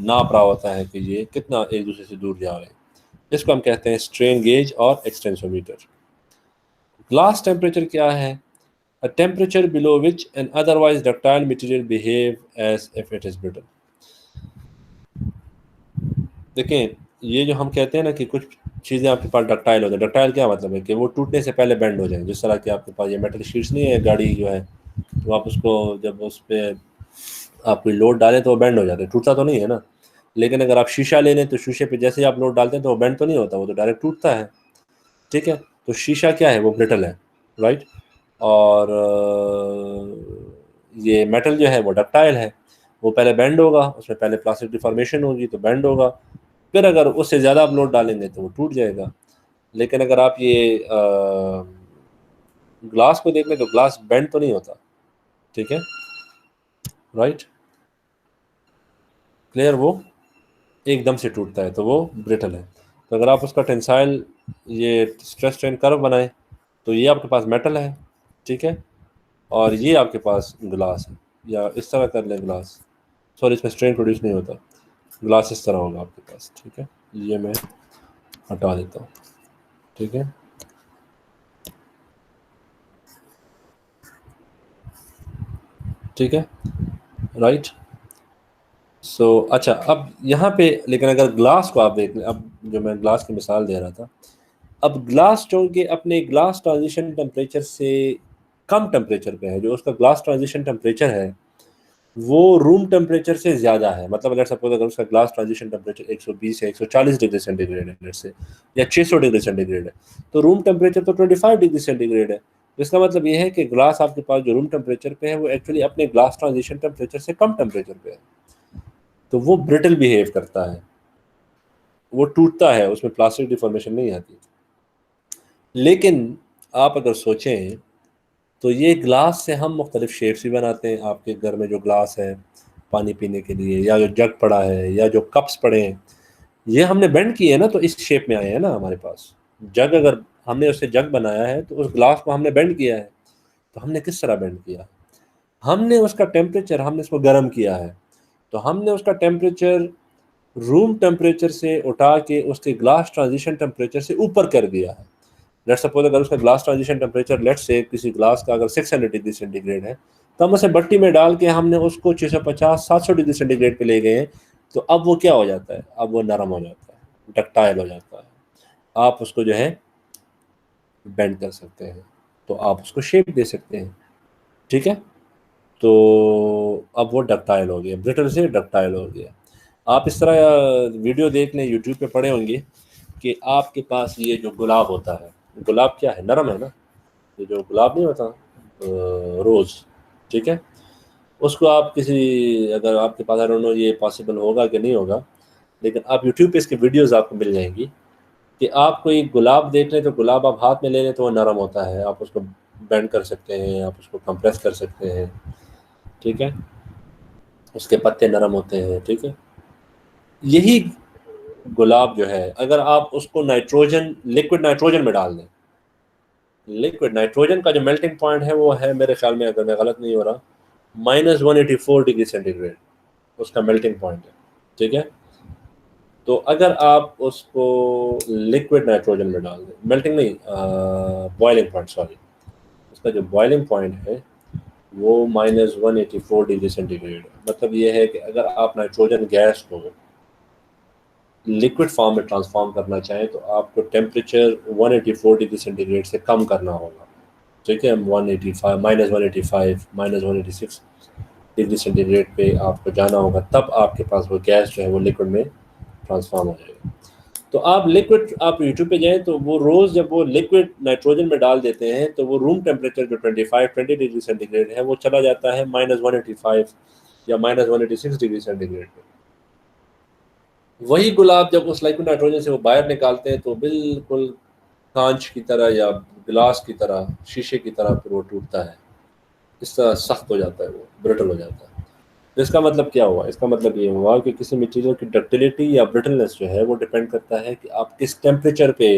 नाप रहा होता है कि ये कितना एक दूसरे से दूर जा रहे हैं। इसको हम कहते हैं स्ट्रेन गेज और एक्सटेंसोमीटर। ग्लास टेम्परेचर क्या है? A temperature below which an otherwise ductile material behave as if it is brittle। देखें, ये जो हम कहते हैं ना कि कुछ चीज़ें आपके पास डक्टाइल होती है, डक्टाइल क्या मतलब है कि वो टूटने से पहले बेंड हो जाए। जिस तरह की आपके पास ये मेटल शीट्स नहीं है गाड़ी जो है, तो आप उसको जब उस पर आप कोई लोड डालें तो वो बेंड हो जाता है, टूटता तो नहीं है ना। लेकिन अगर आप शीशा ले लें तो शीशे पे जैसे ही आप लोड डालते हैं तो वो बेंड तो नहीं होता, वो तो डायरेक्ट टूटता है। ठीक है, तो शीशा क्या है? वो ब्रिटल है, राइट। और ये मेटल जो है वो डक्टाइल है, वो पहले बेंड होगा, उसमें पहले प्लास्टिक डिफॉर्मेशन होगी तो बेंड होगा, फिर अगर उससे ज़्यादा आप लोड डालेंगे तो वो टूट जाएगा। लेकिन अगर आप ये ग्लास को देख लें तो ग्लास बेंड तो नहीं होता, ठीक है, राइट, क्लियर, वो एकदम से टूटता है तो वो ब्रिटल है। तो अगर आप उसका टेंसाइल ये स्ट्रेस स्ट्रेन कर्व बनाएं तो ये आपके पास मेटल है, ठीक है, और ये आपके पास ग्लास है, या इस तरह कर लें ग्लास, सॉरी इसमें स्ट्रेन प्रोड्यूस नहीं होता, ग्लास इस तरह होगा आपके पास, ठीक है, ये मैं हटा देता हूँ, ठीक है, ठीक है, राइट। सो अच्छा, अब यहाँ पे लेकिन अगर ग्लास को आप देख लें, अब जो मैं ग्लास की मिसाल दे रहा था, अब ग्लास चूँकि अपने ग्लास ट्रांजिशन टेम्परेचर से कम टेम्परेचर पे है, जो उसका ग्लास ट्रांजिशन टेम्परेचर है वो रूम टेम्परेचर से ज़्यादा है। मतलब लेट्स सपोज अगर उसका ग्लास ट्रांजिशन टेम्परेचर 120 है, 140 डिग्री सेंटीग्रेड है लेट्स से, या 600 डिग्री सेंटीग्रेड है, तो रूम टेम्परेचर तो 25 डिग्री सेंटीग्रेड है। इसका मतलब ये है कि ग्लास आपके पास जो रूम टेम्परेचर पे है वो एक्चुअली अपने ग्लास ट्रांजिशन टेम्परेचर से कम टेम्परेचर पे है, तो वो ब्रिटल बिहेव करता है, वो टूटता है, उसमें प्लास्टिक डिफॉर्मेशन नहीं आती। लेकिन आप अगर सोचें तो ये ग्लास से हम मुख्तलिफ शेप्स भी बनाते हैं। आपके घर में जो ग्लास है पानी पीने के लिए, या जो जग पड़ा है, या जो कप्स पड़े हैं, ये हमने बेंड किए हैं ना, तो इस शेप में आए हैं ना हमारे पास। जग अगर हमने उससे जग बनाया है तो उस ग्लास को हमने बेंड किया है, तो हमने किस तरह बेंड किया? हमने उसका टेम्परेचर, हमने उसको गर्म किया है, तो हमने उसका टेम्परेचर रूम टेम्परेचर से उठा के उसके ग्लास ट्रांजिशन टेम्परेचर से ऊपर कर दिया है। लेट्स सपोज अगर उसका glass transition temperature let's say किसी ग्लास का अगर 600 डिग्री सेंटीग्रेड है, तो हम उसे भट्टी में डाल के हमने उसको 650-700 डिग्री सेंटीग्रेड पे ले गए हैं, तो अब वो क्या हो जाता है? अब वो नरम हो जाता है, डक्टाइल हो जाता है, आप उसको जो है बेंड कर सकते हैं, तो आप उसको शेप दे सकते हैं, ठीक है। तो अब वो डक्टाइल हो गया, ब्रिटल से डक्टाइल हो गया। आप इस तरह वीडियो देख लें, यूट्यूब पे पढ़े होंगे कि आपके पास ये जो गुलाब होता है, गुलाब क्या है? नरम है ना, ये जो गुलाब नहीं होता रोज़, ठीक है, उसको आप किसी, अगर आपके पास, आई डोंट नो ये पॉसिबल होगा कि नहीं होगा, लेकिन आप यूट्यूब पे इसकी वीडियोस आपको मिल जाएंगी कि आप कोई गुलाब देख लें तो गुलाब आप हाथ में ले लें तो वो नरम होता है, आप उसको बेंड कर सकते हैं, आप उसको कंप्रेस कर सकते हैं, ठीक है, उसके पत्ते नरम होते हैं, ठीक है। यही गुलाब जो है अगर आप उसको नाइट्रोजन, लिक्विड नाइट्रोजन में डाल दें, लिक्विड नाइट्रोजन का जो मेल्टिंग पॉइंट है वो है मेरे ख्याल में, अगर मैं गलत नहीं हो रहा, -184 डिग्री सेंटीग्रेड उसका मेल्टिंग पॉइंट है, ठीक है। तो अगर आप उसको लिक्विड नाइट्रोजन में डाल दें, मेल्टिंग नहीं, बॉइलिंग पॉइंट, सॉरी, उसका जो बॉइलिंग पॉइंट है वो -184 डिग्री सेंटीग्रेड है। मतलब ये है कि अगर आप नाइट्रोजन गैस को लिक्विड फॉर्म में ट्रांसफॉर्म करना चाहें तो आपको टेम्परेचर 184 डिग्री सेंटीग्रेड से कम करना होगा, ठीक है, 185, -185, -186 डिग्री सेंटीग्रेड पे आपको जाना होगा, तब आपके पास वो गैस जो है वो लिक्विड में ट्रांसफॉर्म हो जाएगा। तो आप लिक्विड, आप यूट्यूब पे जाएं तो वो रोज़ जब वो लिक्विड नाइट्रोजन में डाल देते हैं तो वो रूम टेम्परेचर जो 20 डिग्री सेंटीग्रेड है वो चला जाता है -185 या -186 डिग्री सेंटीग्रेड पे। वही गुलाब जब उस लिक्विड नाइट्रोजन से वो बाहर निकालते हैं तो बिल्कुल कांच की तरह या गिलास की तरह, शीशे की तरह फिर वो टूटता है। इस तरह सख्त हो जाता है, वो ब्रिटल हो जाता है। तो इसका मतलब क्या हुआ? इसका मतलब ये हुआ कि किसी मटेरियल की डक्टिलिटी या ब्रिटलनेस जो है वो डिपेंड करता है कि आप किस टेम्परेचर पे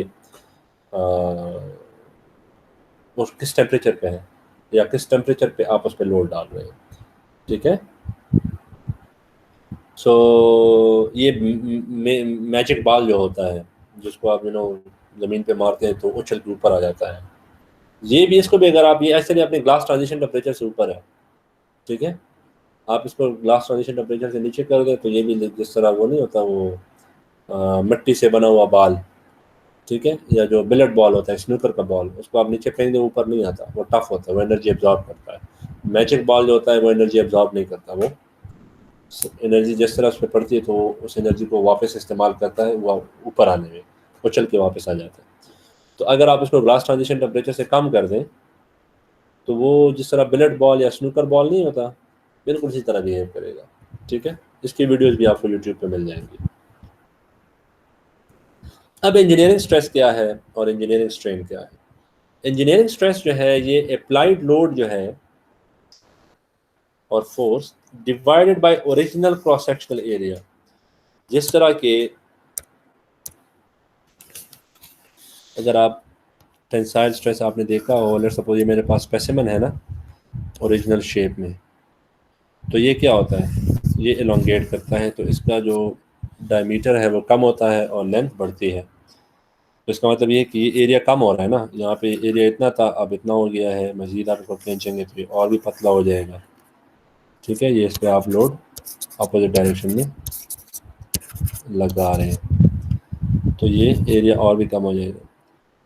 वो किस टेम्परेचर पे है या किस टेम्परेचर पे आप उस पर लोड डाल रहे हैं। ठीक है। सो ये मैजिक बॉल जो होता है, जिसको आप ज़मीन पे मारते हैं तो उछल के ऊपर आ जाता है, ये भी, इसको भी अगर आप, ये ऐसे अपने ग्लास ट्रांजिशन टेम्परेचर से ऊपर है, ठीक है, आप इसको ग्लास ट्रांजिशन टेम्परेचर से नीचे कर दें तो ये भी जिस तरह वो नहीं होता, वो मिट्टी से बना हुआ बॉल, ठीक है, या जो बिलेट बॉल होता है, स्नूकर का बॉल, उसको आप नीचे फेंक दें ऊपर नहीं आता, वो टफ होता है, वो एनर्जी एब्जॉर्ब करता है। मैजिक बॉल जो होता है वो एनर्जी एब्जॉर्ब नहीं करता, वो एनर्जी जिस तरह उस पर पड़ती है तो उस एनर्जी को वापस इस्तेमाल करता है, वो ऊपर आने में उछल के वापस आ जाता है। तो अगर आप इसको ग्लास ट्रांजिशन टेम्परेचर से कम कर दें तो वो जिस तरह बिलेट बॉल या स्नूकर बॉल नहीं होता, बिल्कुल इसी तरह बिहेव करेगा। ठीक है, इसकी वीडियोस भी आपको यूट्यूब पे मिल जाएंगी। अब इंजीनियरिंग स्ट्रेस क्या है और इंजीनियरिंग स्ट्रेन क्या है? इंजीनियरिंग स्ट्रेस जो है ये अप्लाइड लोड जो है और force divided by original cross sectional area. जिस तरह के, अगर आप टेंसाइल स्ट्रेस आपने देखा हो, लेट्स सपोज ये मेरे पास स्पेसिमेन है ना ओरिजिनल शेप में, तो ये क्या होता है, ये एलोंगेट करता है, तो इसका जो डायमीटर है वो कम होता है और लेंथ बढ़ती है। तो इसका मतलब ये कि ये एरिया कम हो रहा है ना, यहाँ पे एरिया इतना था अब इतना हो गया है, मजीद आप इसको खींचेंगे तो ये और भी पतला हो जाएगा। ठीक है, ये इस पर आप लोड अपोजिट डायरेक्शन में लगा रहे हैं तो ये एरिया और भी कम हो जाएगा।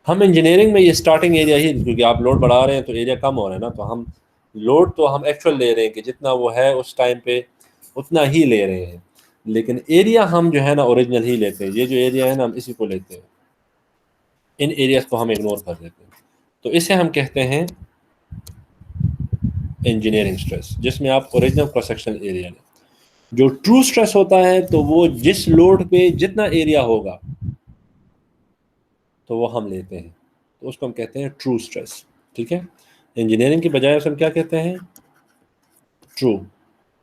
हम इंजीनियरिंग में ये स्टार्टिंग एरिया ही, क्योंकि आप लोड बढ़ा रहे हैं तो एरिया कम हो रहा है ना, तो हम लोड तो हम एक्चुअल ले रहे हैं कि जितना वो है उस टाइम पे उतना ही ले रहे हैं, लेकिन एरिया हम जो है ना ओरिजिनल ही लेते हैं। ये जो एरिया है ना हम इसी को लेते हैं, इन एरियाज को हम इग्नोर कर देते हैं। तो इसे हम कहते हैं इंजीनियरिंग स्ट्रेस, जिसमें आप ओरिजिनल क्रॉस सेक्शनल एरिया लें। जो ट्रू स्ट्रेस होता है तो वो जिस लोड पे जितना एरिया होगा तो वो हम लेते हैं, तो उसको हम कहते हैं ट्रू स्ट्रेस। ठीक है, इंजीनियरिंग की बजाय उसे हम क्या कहते हैं, ट्रू।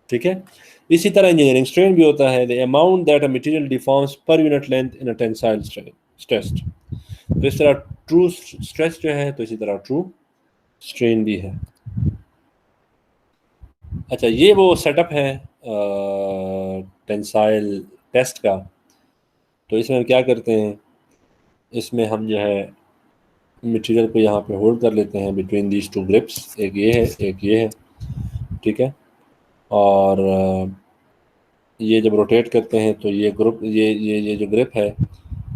ठीक है, इसी तरह इंजीनियरिंग स्ट्रेन भी होता है, the amount that a material deforms per unit length in a tensile stress. तो इस तरह ट्रू स्ट्रेस जो है तो इसी तरह ट्रू स्ट्रेन भी है। अच्छा, ये वो सेटअप है टेंसाइल टेस्ट का। तो इसमें हम क्या करते हैं, इसमें हम जो है मटेरियल को यहाँ पे होल्ड कर लेते हैं बिटवीन दीज टू ग्रिप्स, एक ये है एक ये है। ठीक है, और ये जब रोटेट करते हैं तो ये ग्रुप ये जो ग्रिप है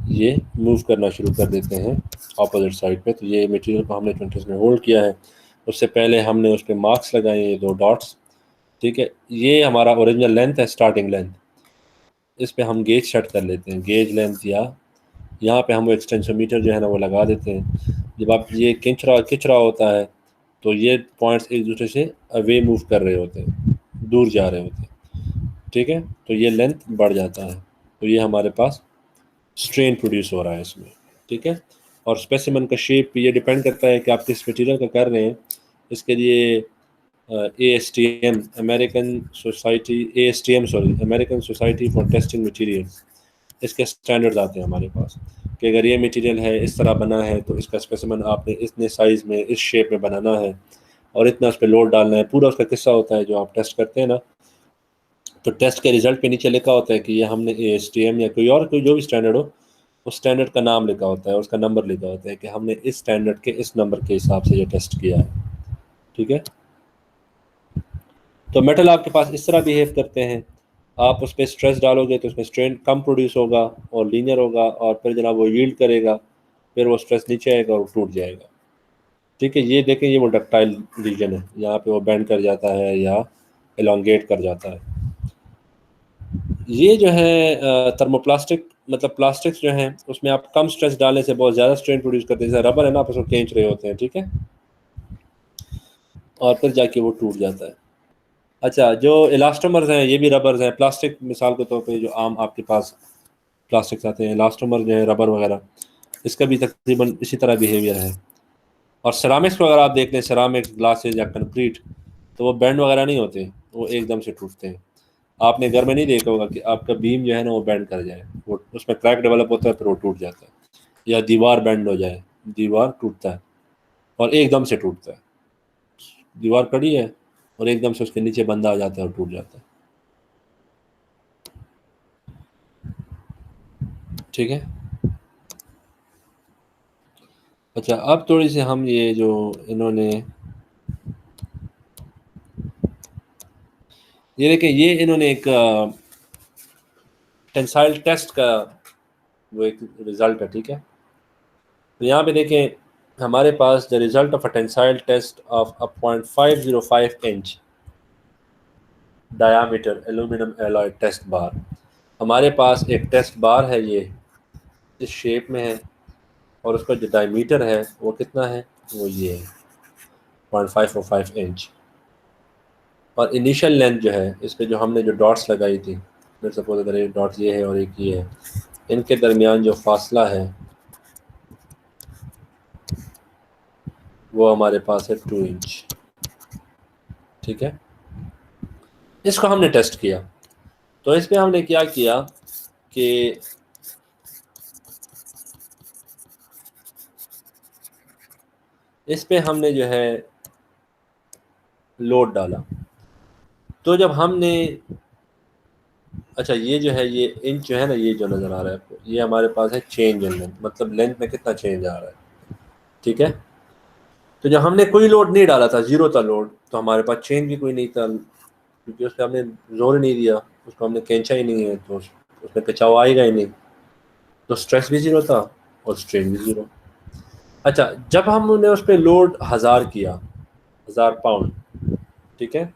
ये मूव करना शुरू कर देते हैं अपोजिट साइड पे। तो ये मटेरियल को हमने 20 में होल्ड किया है, उससे पहले हमने उस पर मार्क्स लगाए, ये 2 डॉट्स। ठीक है, ये हमारा ओरिजिनल लेंथ है, स्टार्टिंग लेंथ। इस पे हम गेज सेट कर लेते हैं, गेज लेंथ, या यहाँ पे हम वो एक्सटेंसोमीटर जो है ना वो लगा देते हैं। जब आप ये खिंच रहा होता है तो ये पॉइंट्स एक दूसरे से अवे मूव कर रहे होते हैं, दूर जा रहे होते हैं। ठीक है, तो ये लेंथ बढ़ जाता है, तो ये हमारे पास स्ट्रेन प्रोड्यूस हो रहा है इसमें। ठीक है, और स्पेसिमन का शेप ये डिपेंड करता है कि आप किस मटेरियल का कर रहे हैं। इसके लिए ASTM American society for testing materials, इसके स्टैंडर्ड्स आते हैं हमारे पास कि अगर ये मटेरियल है, इस तरह बना है, तो इसका स्पेसिमन आपने इतने साइज़ में, इस शेप में बनाना है और इतना उस पर लोड डालना है। पूरा उसका किस्सा होता है जो आप टेस्ट करते हैं ना, तो टेस्ट के रिजल्ट पे नीचे लिखा होता है कि ये हमने ASTM या कोई जो भी स्टैंडर्ड हो, उस स्टैंडर्ड का नाम लिखा होता है, उसका नंबर लिखा होता है कि हमने इस स्टैंडर्ड के इस नंबर के हिसाब से ये टेस्ट किया है। ठीक है, तो मेटल आपके पास इस तरह बिहेव करते हैं, आप उस पर स्ट्रेस डालोगे तो उसमें स्ट्रेन कम प्रोड्यूस होगा और लीनियर होगा, और फिर जनाब वो यील्ड करेगा, फिर वो स्ट्रेस नीचे आएगा और टूट जाएगा। ठीक है, ये देखें, ये वो डक्टाइल रीजन है, यहाँ पे वो बेंड कर जाता है या एलोंगेट कर जाता है। ये जो है थर्मोप्लास्टिक, मतलब प्लास्टिक्स जो हैं उसमें आप कम स्ट्रेस डालने से बहुत ज़्यादा स्ट्रेन प्रोड्यूस करते हैं। जैसे रबर है ना, आप उसको खींच रहे होते हैं, ठीक है, और फिर जाके वो टूट जाता है। अच्छा, जो इलास्टोमर्स हैं ये भी रबर्स हैं। प्लास्टिक मिसाल के तौर पे जो आम आपके पास प्लास्टिक्स आते हैं, इलास्टोमर जो है रबर वगैरह, इसका भी तकरीबन इसी तरह बिहेवियर है। और सेरामिक्स को अगर आप देख लें, सेरामिक्स, ग्लासेज या कंक्रीट, तो वो बैंड वगैरह नहीं होते, वो एकदम से टूटते हैं। आपने घर में नहीं देखा होगा कि आपका बीम जो है ना वो बैंड कर जाए, वो उसमें क्रैक डेवलप होता है फिर वो टूट जाता है, या दीवार बैंड हो जाए, दीवार टूटता है और एकदम से टूटता है। दीवार खड़ी है और एकदम से उसके नीचे बंदा आ जाता है और टूट जाता है। ठीक है। अच्छा, अब थोड़ी सी हम ये जो इन्होंने ये देखें, ये इन्होंने एक टेंसाइल टेस्ट का वो एक रिजल्ट है। ठीक है, तो यहाँ पे देखें हमारे पास the result of a tensile test of a 0.505 inch diameter aluminium alloy test bar. हमारे पास एक टेस्ट बार है, ये इस शेप में है, और उसका जो डायमीटर है वो कितना है, वो ये है 0.505 इंच। और इनिशियल लेंथ जो है इस पर जो हमने जो डॉट्स लगाई थी, फिर सपोज अगर एक डॉट ये है और एक ये है, इनके दरमियान जो फासला है वो हमारे पास है 2 इंच। ठीक है, इसको हमने टेस्ट किया। तो इस पर हमने क्या किया कि इस पे हमने जो है लोड डाला। तो जब हमने, अच्छा ये जो है ये इंच जो है ना, ये जो नज़र आ रहा है आपको, ये हमारे पास है चेंज इन लेंथ, मतलब लेंथ में कितना चेंज आ रहा है। ठीक है, तो जब हमने कोई लोड नहीं डाला था, जीरो था लोड, तो हमारे पास चेंज भी कोई नहीं था, क्योंकि उस पर हमने जोर ही नहीं दिया, उसको हमने खींचा ही नहीं है, तो उसमें खिंचाव आएगा ही नहीं, तो स्ट्रेस भी जीरो था और स्ट्रेन भी जीरो। अच्छा, जब हमने उस पर लोड 1000 किया, 1000 पाउंड, ठीक है,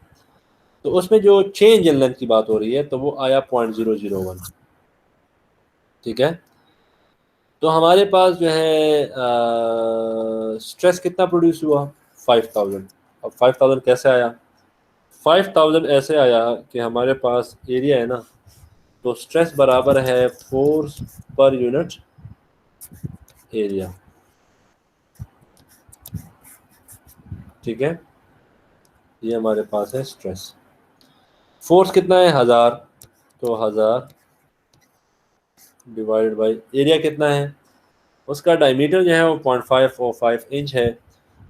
तो उसमें जो चेंज इन लेंथ की बात हो रही है तो वो आया 0.001। ठीक है, तो हमारे पास जो है स्ट्रेस कितना प्रोड्यूस हुआ, 5000। अब 5000 कैसे आया, 5000 ऐसे आया कि हमारे पास एरिया है ना, तो स्ट्रेस बराबर है फोर्स पर यूनिट एरिया। ठीक है, ये हमारे पास है स्ट्रेस। फोर्स कितना है 1000, तो 1000 डिवाइडेड बाई एरिया कितना है, उसका डायमीटर जो है वो 0.505 इंच है।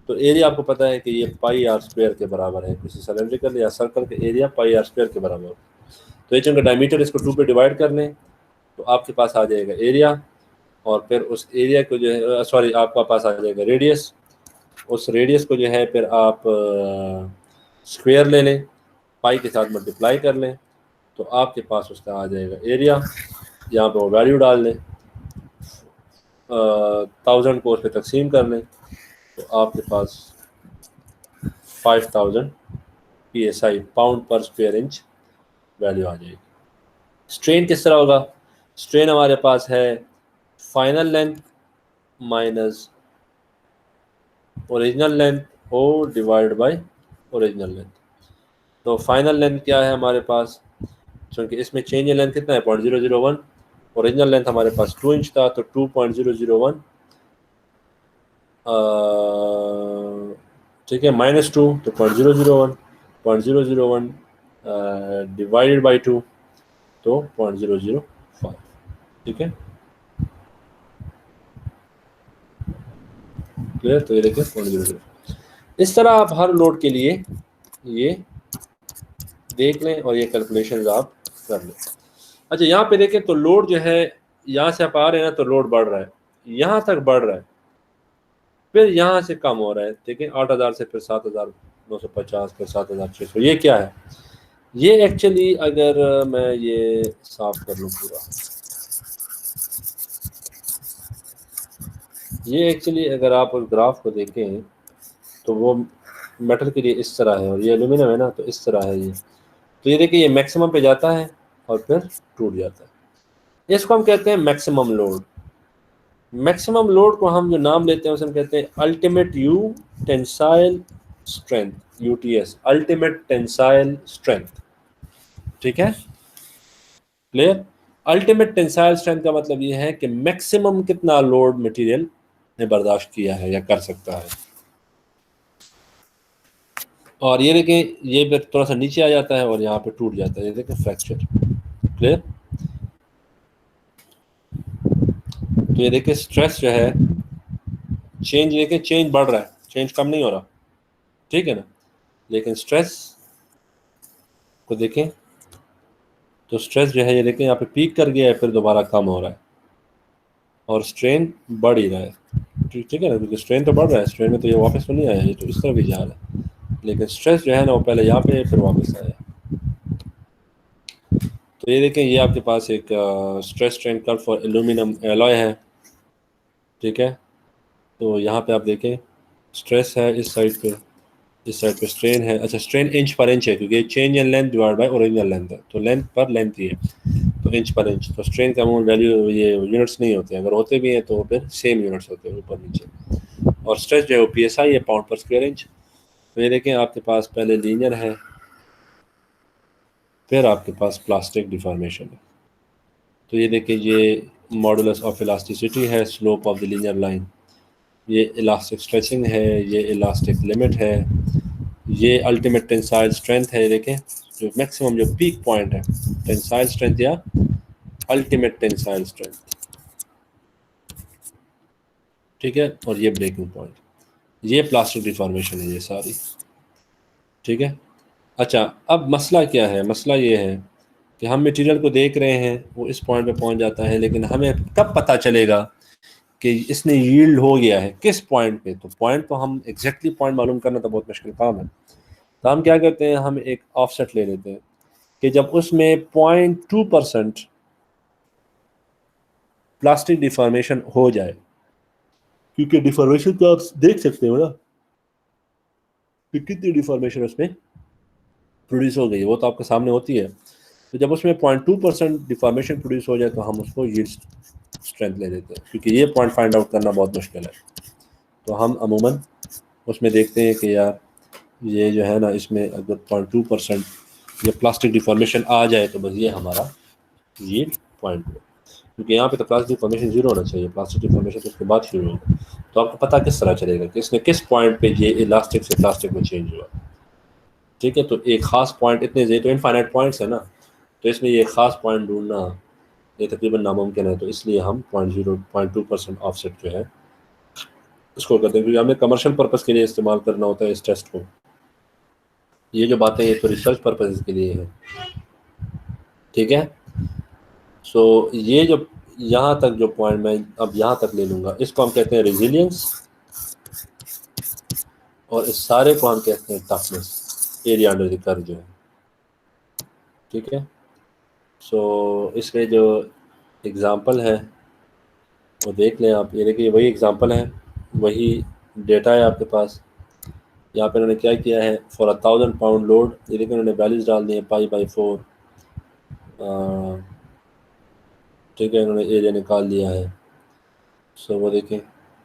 तो एरिया आपको पता है कि ये पाई आर स्क्वायर के बराबर है, किसी सिलेंड्रिकल या सर्कल के एरिया पाई आर स्क्वायर के बराबर। तो ये चूँकि डायमीटर, इसको 2 पे डिवाइड कर लें तो आपके पास आ जाएगा एरिया, और फिर उस एरिया को जो है, सॉरी, आपका पास आ जाएगा रेडियस। उस रेडियस को जो है फिर आप स्क्वायर ले लें, पाई के साथ मल्टीप्लाई कर लें, तो आपके पास उसका आ जाएगा एरिया। यहाँ पर वो वैल्यू डाल लें, 1000 को उस पर तकसीम कर लें, तो आपके पास 5000 PSI pound per square inch value आ जाएगी। स्ट्रेन किस तरह होगा, स्ट्रेन हमारे पास है final length minus original length ओ डिवाइड बाय ओरिजिनल लेंथ। तो फाइनल लेंथ क्या है हमारे पास, क्योंकि इसमें चेंज इन लेंथ कितना है 0.001, ओरिजिनल लेंथ हमारे पास 2 इंच था, तो 2.001, ठीक है, -2, तो 0.001 डिवाइडेड बाई 2, तो 0.005। ठीक है, क्लियर। तो ये देखिए 0.00, इस तरह आप हर लोड के लिए ये देख लें और ये कैलकुलेशन आप कर लें। अच्छा, यहाँ पे देखें तो लोड जो है, यहाँ से आप आ रहे हैं ना तो लोड बढ़ रहा है, यहाँ तक बढ़ रहा है, फिर यहाँ से कम हो रहा है। देखें 8000 से फिर 7950, फिर 7600, ये क्या है, ये एक्चुअली अगर मैं ये साफ कर लूँ पूरा, ये एक्चुअली अगर आप उस ग्राफ को देखें तो वो मेटल के लिए इस तरह है, और ये एल्यूमिनियम है ना तो इस तरह है ये। तो ये देखिए ये मैक्सिमम पे जाता है और फिर टूट जाता है, इसको हम कहते हैं मैक्सिमम लोड। मैक्सिमम लोड को हम जो नाम लेते हैं उसे हम कहते हैं ultimate you tensile strength, UTS, ultimate tensile strength. ठीक है, क्लियर। अल्टीमेट टेंसाइल स्ट्रेंथ का मतलब ये है कि मैक्सिमम कितना लोड मटेरियल ने बर्दाश्त किया है या कर सकता है। और ये देखें ये फिर थोड़ा सा नीचे आ जाता है और यहाँ पे टूट जाता है, ये देखें फ्रैक्चर। क्लियर? तो ये देखें स्ट्रेस जो है, चेंज देखें, चेंज बढ़ रहा है, चेंज कम नहीं हो रहा, ठीक है ना। लेकिन स्ट्रेस को देखें तो स्ट्रेस जो है ये देखें यहाँ पे पीक कर गया है, फिर दोबारा कम हो रहा है और स्ट्रेन बढ़ ही रहा है, ठीक है ना, क्योंकि स्ट्रेन तो बढ़ रहा है, स्ट्रेन में तो ये वापस तो नहीं आया, ये तो इस तरफ ही जा रहा है। लेकिन स्ट्रेस जो है ना वो पहले यहाँ पे फिर वापस आया। तो ये देखें ये आपके पास एक stress strain curve for aluminium alloy है, ठीक है। तो यहाँ पे आप देखें स्ट्रेस है इस साइड पे, इस साइड पे स्ट्रेन है। अच्छा, स्ट्रेन इंच पर इंच है क्योंकि change in length divide by original length है, तो लेंथ पर लेंथ ही है, तो इंच पर इंच। तो स्ट्रेन का अमूमन वैल्यू ये यूनिट्स नहीं होते हैं, अगर होते भी हैं तो फिर सेम यूनिट्स होते हैं ऊपर नीचे। और स्ट्रेस जो है वो PSI है, पाउंड पर स्क्वायर इंच। तो ये देखें आपके पास पहले लीनियर है, फिर आपके पास प्लास्टिक डिफॉर्मेशन है। तो ये देखिए ये मॉडुलस ऑफ इलास्टिसिटी है, slope of the linear line, ये इलास्टिक स्ट्रेचिंग है, ये इलास्टिक लिमिट है, ये अल्टीमेट टेंसाइल स्ट्रेंथ है। ये देखें जो मैक्सिमम जो पीक पॉइंट है टेंसाइल स्ट्रेंथ या अल्टीमेट टेंसाइल स्ट्रेंथ, ठीक है। और ये ब्रेकिंग पॉइंट, ये प्लास्टिक डिफॉर्मेशन है ये सारी, ठीक है। अच्छा, अब मसला क्या है? मसला ये है कि हम मटेरियल को देख रहे हैं, वो इस पॉइंट पे पहुंच जाता है, लेकिन हमें कब पता चलेगा कि इसने यील्ड हो गया है, किस पॉइंट पे? तो पॉइंट तो हम एग्जैक्टली पॉइंट मालूम करना तो बहुत मुश्किल काम है। तो हम क्या करते हैं, हम एक ऑफसेट ले लेते हैं कि जब उसमें 0.2% प्लास्टिक डिफॉर्मेशन हो जाए, क्योंकि डिफॉर्मेशन तो आप देख सकते हो ना कि कितनी डिफॉर्मेशन उसमें प्रोड्यूस हो गई है, वो तो आपके सामने होती है। तो जब उसमें 0.2% डिफॉर्मेशन प्रोड्यूस हो जाए तो हम उसको यील्ड स्ट्रेंथ ले लेते हैं, क्योंकि ये पॉइंट फाइंड आउट करना बहुत मुश्किल है। तो हम अमूमन उसमें देखते हैं कि यार ये जो है ना, इसमें अगर 0.2% ये प्लास्टिक डिफॉर्मेशन आ जाए तो बस ये हमारा ये पॉइंट है, क्योंकि यहाँ पे तो प्लास्टिक डिफॉर्मेशन जीरो होना चाहिए, प्लास्टिक डिफॉर्मेशन तो उसके बाद शुरू होगा। तो आपको पता किस तरह चलेगा कि इसने किस पॉइंट पे ये इलास्टिक से प्लास्टिक में चेंज हुआ, ठीक है। तो एक खास पॉइंट, इतने तो इनफाइनाइट पॉइंट्स है ना, तो इसमें ये खास पॉइंट ढूंढना ये तकरीबन नामुमकिन है। तो इसलिए हम 0.2% ऑफसेट जो है उसको करते हैं, क्योंकि हमें कमर्शियल पर्पज़ के लिए इस्तेमाल करना होता है इस टेस्ट को। ये जो बातें ये तो रिसर्च पर्पज़ के लिए है, ठीक है। सो ये जो यहाँ तक जो पॉइंट मैं अब यहाँ तक ले लूँगा, इसको हम कहते हैं रेजिलियंस, और इस सारे को हम कहते हैं toughness, area under the curve जो है, ठीक है। सो इसमें जो एग्ज़ाम्पल है वो देख लें आप। ये देखिए वही एग्ज़ाम्पल है, वही डेटा है आपके पास। यहाँ पे उन्होंने क्या किया है, फॉर 1000 पाउंड लोड, ये देखिए उन्होंने वैल्यूज डाल दिए π/4, ठीक है, उन्होंने एरिया निकाल दिया है। सो वो देखें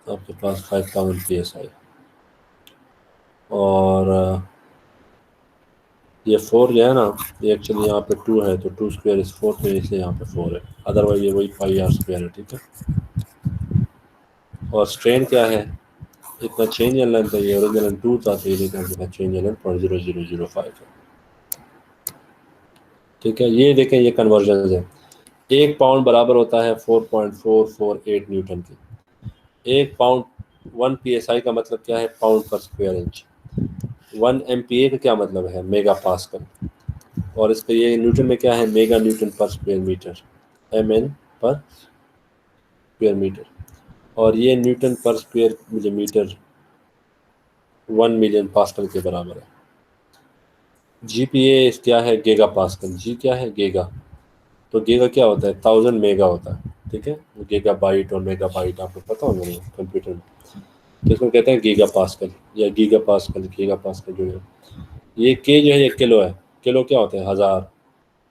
आपके पास 5000 PSI, और ये 4 जो है ना, ये एक्चुअली यहाँ पे 2 है, तो 2 स्क्वायर इस 4, तो इसलिए यहाँ पे 4 है, अदरवाइज ये वही πr² है, ठीक है। और स्ट्रेन क्या है, इतना चेंज इन लेंथ है, ये ओरिजिनल 2 था, तो ये देखिए कितना चेंज इन लेंथ 0.0005 है, ठीक है। ये देखें ये कन्वर्जन है, 1 पाउंड बराबर होता है 4.448 न्यूटन की। 1 पाउंड 1 PSI का मतलब क्या है, pound per square inch. 1 MPa का क्या मतलब है, मेगा पास्कल, और इसका ये न्यूटन में क्या है, मेगा न्यूटन पर स्क्वायर मीटर, MN पर स्क्वायर मीटर, और ये न्यूटन पर स्क्वायर मिलीमीटर 1 मिलियन पास्कल के बराबर है। GPa क्या है, गीगा पास्कल, जी क्या है, गीगा, तो गीगा क्या होता है, 1000 मेगा होता है, ठीक है। गीगा बाइट और मेगा बाइट आपको पता होगा नहीं कंप्यूटर में, तो इसको कहते हैं गीगा पास्कल या गीगा पास्कल, गीगा पास्कल जो है। ये के जो है ये किलो है, किलो क्या होता है, 1000,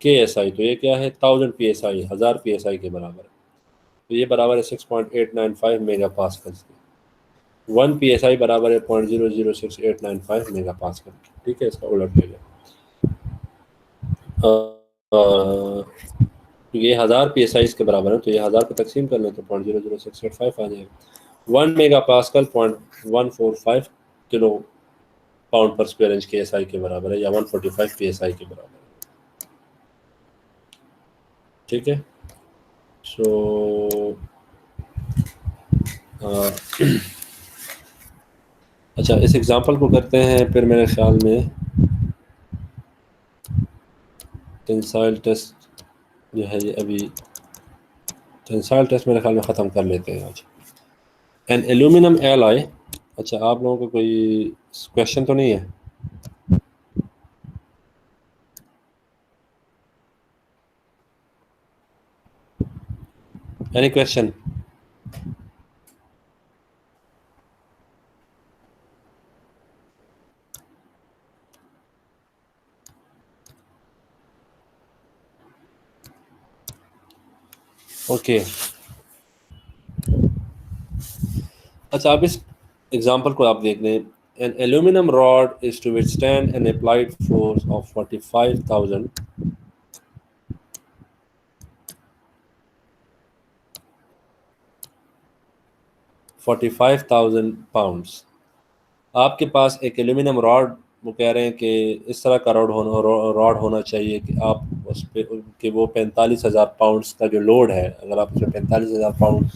KSI, तो ये क्या है, 1000 PSI, 1000 PSI के बराबर है। तो ये बराबर है 6.895 मेगा पास्कल के। 1 PSI बराबर है 0.006895 मेगा पास्कल, ठीक है। इसका उलट ले लें, ये 1000 PSI के बराबर है, तो ये 1000 को तकसीम कर लें तो 0.00685 आ जाएगा। 1 mega pascal 0.145 kilo pound per square inch KSI के बराबर है, या 145 PSI के बराबर है। ठीक है, सो अच्छा, इस एग्जांपल को करते हैं फिर मेरे ख्याल में टेंसाइल टेस्ट जो है ये अभी टेंसाइल टेस्ट मेरे ख्याल में ख़त्म कर लेते हैं आज। एन एल्यूमिनियम एलॉय, अच्छा आप लोगों को कोई क्वेश्चन तो नहीं है? Any question? ओके, अच्छा आप इस एग्जांपल को आप देख लें। An aluminium rod is to withstand an applied force of 45,000 pounds. आपके पास एक एल्यूमिनियम रॉड, वो कह रहे हैं कि इस तरह का रॉड होना चाहिए कि आप उस पर कि वो 45,000 पाउंड्स का जो लोड है, अगर आप उसमें 45,000 पाउंड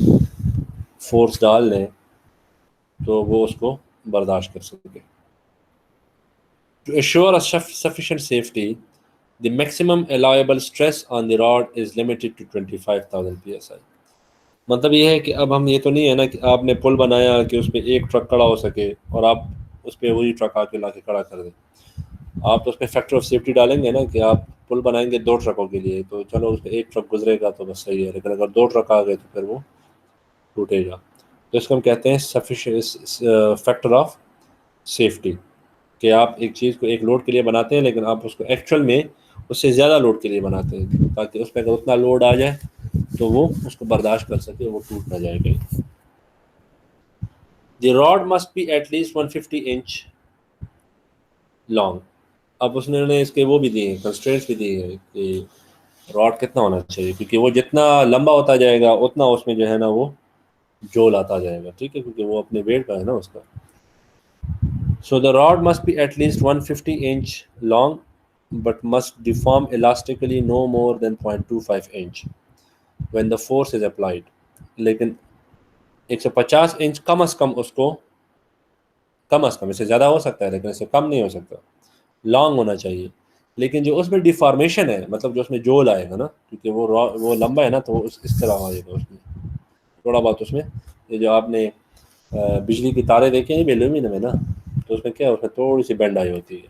फोर्स डाल लें तो वो उसको बर्दाश्त कर सके। To assure a sufficient safety, the maximum allowable stress on the rod is limited to 25,000 psi। मतलब ये है कि अब हम ये तो नहीं है ना कि आपने पुल बनाया कि उस पर एक ट्रक खड़ा हो सके और आप उस पर वही ट्रक आके ला के खड़ा कर दें। आप तो उस पर फैक्टर ऑफ सेफ्टी डालेंगे ना कि आप पुल बनाएंगे 2 ट्रकों के लिए, तो चलो उस पर एक ट्रक गुजरेगा तो बस सही है, लेकिन अगर 2 ट्रक आ गए तो फिर वो टूटेगा। तो इसको हम कहते हैं सफिशिएंट फैक्टर ऑफ सेफ्टी, कि आप एक चीज़ को एक लोड के लिए बनाते हैं लेकिन आप उसको एक्चुअल में उससे ज़्यादा लोड के लिए बनाते हैं, ताकि उस पर अगर उतना लोड आ जाए तो वो उसको बर्दाश्त कर सके, वो टूट ना जाए कहीं। The rod must be at least 150 inch long. अब उसने इसके वो भी दिए हैं, कंस्ट्रेंट्स भी दिए हैं कि रॉड कितना होना चाहिए, क्योंकि वो जितना लंबा होता जाएगा उतना उसमें जो है ना वो जोल आता जाएगा। ठीक है, क्योंकि वो अपने वेट का है ना उसका। So the rod must be at least 150 inch long, but must deform elastically no more than 0.25 inch when the force is applied। लेकिन 150 इंच कम से कम उसको, कम से कम, इससे ज़्यादा हो सकता है लेकिन इससे कम नहीं हो सकता, लॉन्ग होना चाहिए। लेकिन जो उसमें डिफॉर्मेशन है, मतलब जो उसमें जोल आएगा ना, क्योंकि वो लंबा है ना, तो इस तरह आएगा उसमें थोड़ा बहुत उसमें। ये जो आपने बिजली की तारे देखे हैं एल्यूमिनियम में ना, तो उसमें क्या है, उसमें थोड़ी सी बेंड आई होती है,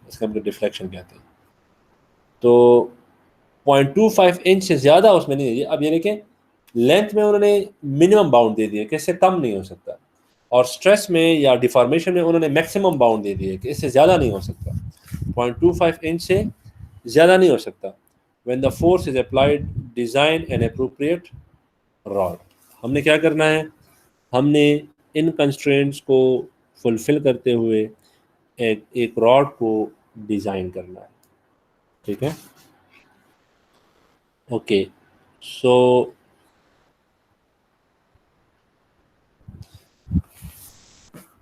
इसका हम डिफ्लेक्शन कहते हैं। तो 0.25 इंच से ज़्यादा उसमें नहीं है। अब ये देखें, लेंथ में उन्होंने मिनिमम बाउंड दे दिए कि इससे कम नहीं हो सकता, और स्ट्रेस में या डिफॉर्मेशन में उन्होंने मैक्सिमम बाउंड दे दिए कि इससे ज़्यादा नहीं हो सकता, 0.25 इंच से ज़्यादा नहीं हो सकता। When the force is applied, design an appropriate rod. हमने क्या करना है, हमने इन कंस्ट्रेंट्स को फुलफिल करते हुए एक रॉड को डिज़ाइन करना है। ठीक है, okay, so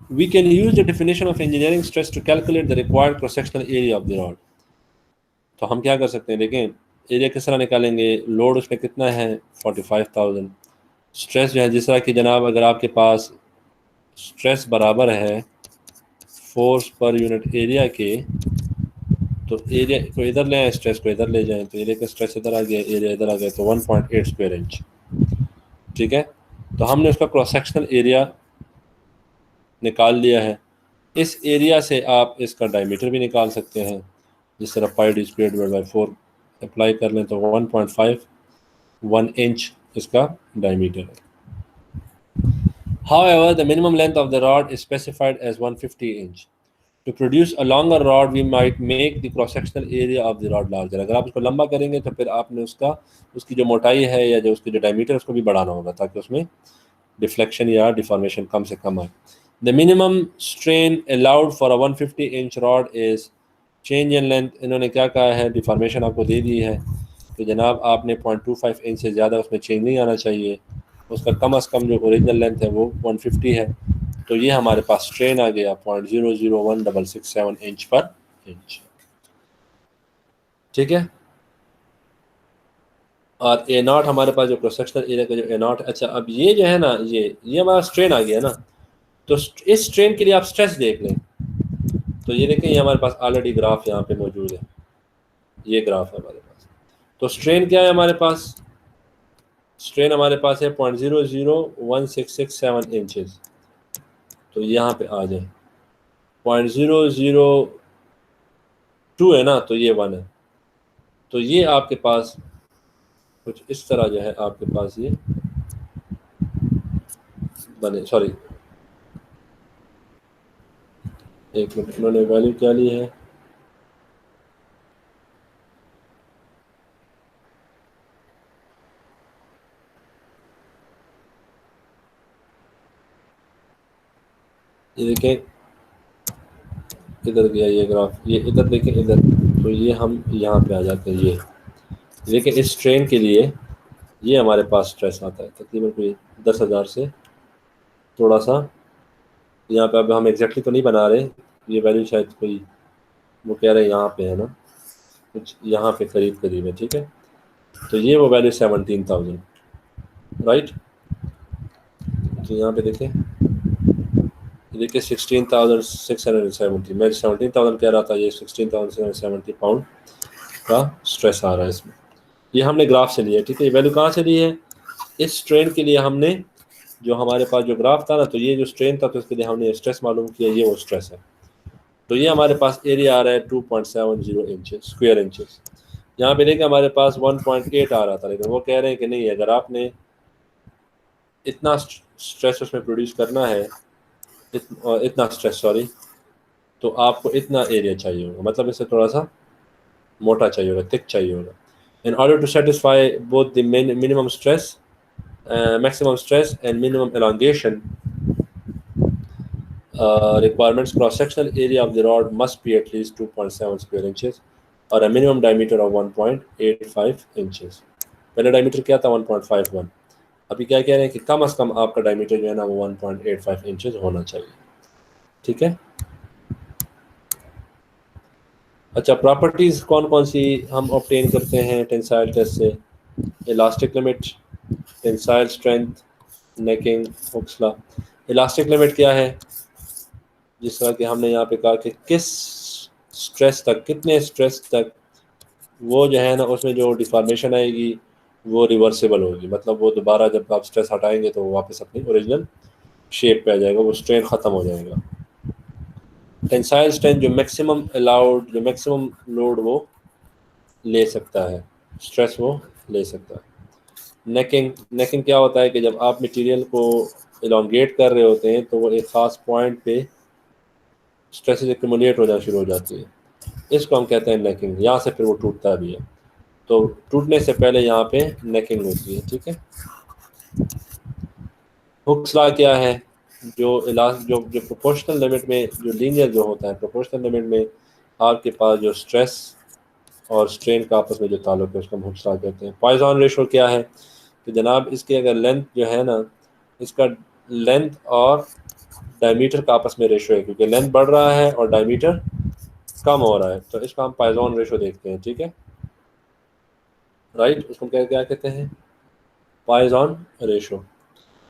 we can use the definition of engineering stress to calculate the required cross sectional area of the rod। तो हम क्या कर सकते हैं, देखें एरिया किस तरह निकालेंगे। लोड उसमें कितना है, 45,000। स्ट्रेस जो है, जिस तरह की जनाब अगर आपके पास स्ट्रेस बराबर है फोर्स पर यूनिट एरिया के, तो एरिया को इधर ले आए, स्ट्रेस को इधर ले जाएं, तो एरिया का स्ट्रेस इधर आ गया, एरिया इधर आ गया, तो 1.8 स्क्वायर इंच। ठीक है, तो हमने उसका क्रॉस सेक्शनल एरिया निकाल लिया है। इस एरिया से आप इसका डायमीटर भी निकाल सकते हैं, जिस तरह pi D square divide by 4 apply कर लें तो 1.51 इंच इसका डायमीटर है। However, the minimum length of the rod is specified as 150 inch। To produce a longer rod, we might make the cross-sectional area of the rod larger। अगर आप उसको लंबा करेंगे तो फिर आपने उसकी जो मोटाई है या जो उसकी जो डायमीटर है उसको भी बढ़ाना होगा, ताकि उसमें डिफ्लेक्शन या डिफॉर्मेशन कम से कम आए। The minimum strain allowed for a 150 inch rod is change in length। इन्होंने क्या कहा है, डिफॉर्मेशन आपको दे दी है कि जनाब आपने 0.25 इंच से ज़्यादा उसमें चेंज नहीं आना चाहिए। उसका कम से कम जो ओरिजिनल लेंथ है वो 150 है, तो ये हमारे पास स्ट्रेन आ गया 0.001667 इंच पर इंच। ठीक है, और ए नॉट हमारे पास जो क्रॉस सेक्शनल एरिया का जो ए नॉट, अच्छा अब ये जो है ना, ये हमारा स्ट्रेन आ गया ना, तो इस स्ट्रेन के लिए आप स्ट्रेस देख लें। तो ये देखें, ये हमारे पास ऑलरेडी ग्राफ यहाँ पे मौजूद है, ये ग्राफ है हमारे पास। तो स्ट्रेन क्या है हमारे पास, स्ट्रेन हमारे पास है 0.001667 इंचेस। तो यहाँ पे आ जाए 0.002 है ना, तो ये 1 है। तो ये आपके पास कुछ इस तरह जो है आपके पास ये बने, सॉरी एक मिनट, उन्होंने वैल्यू क्या ली है, ये देखें इधर गया ये ग्राफ, ये इधर देखें इधर। तो ये हम यहाँ पे आ जाते हैं, ये देखिए इस स्ट्रेन के लिए ये हमारे पास स्ट्रेस आता है तकरीबन कोई 10,000 से थोड़ा सा, यहाँ पे अब हम एग्जैक्टली तो नहीं बना रहे, ये वैल्यू शायद कोई वो कह रहे हैं यहाँ पे है ना, कुछ यहाँ पे करीब करीब है। ठीक है, तो ये वो वैल्यू 17,000, राइट। तो यहाँ पे देखें, देखिए 16,670, मैं 17,000 कह रहा था, ये 16,670 पाउंड का स्ट्रेस आ रहा है इसमें। ये हमने ग्राफ से लिया, ठीक है। ये वैल्यू कहाँ से ली है, इस स्ट्रेन के लिए हमने जो हमारे पास जो ग्राफ था ना, तो ये जो स्ट्रेन था तो इसके लिए हमने स्ट्रेस मालूम किया, ये वो स्ट्रेस है। तो ये हमारे पास एरिया आ रहा है 2.70 इंचेस स्क्वायर इंचेस। यहाँ पे देखिए हमारे पास 1.8 आ रहा था, लेकिन वो कह रहे हैं कि नहीं, अगर आपने इतना स्ट्रेस उसमें प्रोड्यूस करना है, इतना स्ट्रेस सॉरी, तो आपको इतना एरिया चाहिए होगा, मतलब इससे थोड़ा सा मोटा चाहिए होगा, थिक चाहिए होगा। In order to satisfy both the minimum stress, maximum stress and minimum elongation requirements, cross-sectional area of the rod must be at least 2.7 square inches or a minimum diameter of 1.85 inches. पहले डायमीटर क्या था 1.51, अभी क्या कह रहे हैं कि कम से कम आपका डायमीटर जो है ना वो 1.85 इंचेस होना चाहिए। ठीक है, अच्छा प्रॉपर्टीज़ कौन कौन सी हम ऑब्टेन करते हैं टेंसाइल टेस्ट से, elastic limit, tensile strength, necking, Hooke's law. Elastic limit क्या है, जिस तरह कि हमने यहाँ पे कहा कि किस स्ट्रेस तक, कितने स्ट्रेस तक वो जो है ना उसमें जो डिफॉर्मेशन आएगी वो रिवर्सिबल होगी, मतलब वो दोबारा जब आप स्ट्रेस हटाएंगे तो वो वापस अपनी ओरिजिनल शेप पे आ जाएगा, वो स्ट्रेन ख़त्म हो जाएगा। टेंसाइल स्ट्रेंथ जो मैक्सिमम अलाउड, जो मैक्सिमम लोड वो ले सकता है, स्ट्रेस वो ले सकता है। नेकिंग, नेकिंग क्या होता है कि जब आप मटेरियल को इलोंगेट कर रहे होते हैं तो वो एक ख़ास पॉइंट पे स्ट्रेसेस एक्यूमुलेट होना शुरू हो जाती है, इसको हम कहते हैं नेकिंग। यहाँ से फिर वो टूटता भी है, तो टूटने से पहले यहाँ पे नेकिंग होती है। ठीक है, हुक्स लॉ क्या है, जो जो प्रोपोर्शनल लिमिट में जो लीनियर जो होता है, प्रोपोर्शनल लिमिट में आपके पास जो स्ट्रेस और स्ट्रेन का आपस में जो ताल्लुक है उसको हम हुक्स लॉ कहते हैं। पॉइजन रेशो क्या है कि जनाब इसके अगर लेंथ जो है ना, इसका लेंथ और डायमीटर का आपस में रेशो है, क्योंकि लेंथ बढ़ रहा है और डायमीटर कम हो रहा है, तो इसका हम पॉइजन रेशो देखते हैं। ठीक है, राइट, उसको क्या क्या कहते हैं, Poisson ratio.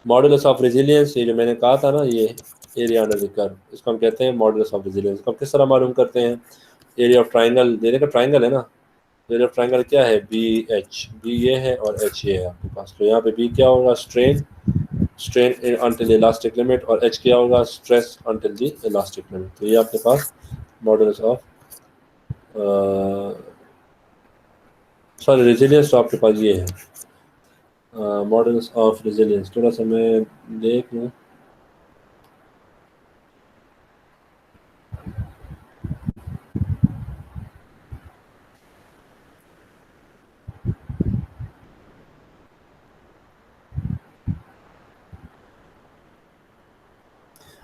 Modulus of resilience, ये जो मैंने कहा था ना, ये एरिया अंडर द कर्व, इसको हम कहते हैं मॉडुलस ऑफ रेजिलियंस। को हम किस तरह मालूम करते हैं, एरिया ऑफ ट्राइंगल, देने का ट्राइंगल है ना, एरिया ऑफ ट्राइंगल क्या है, बी एच, बी ये है और एच ये है आपके पास। तो यहाँ पे बी क्या होगा, strain, strain until elastic limit, और एच क्या होगा, stress until the elastic limit. तो ये आपके पास मॉडुलस ऑफ सॉरी रेजिलियंस, तो आपके पास ये है मॉडल्स ऑफ रेजिलियंस। थोड़ा सा मैं देख लूँ,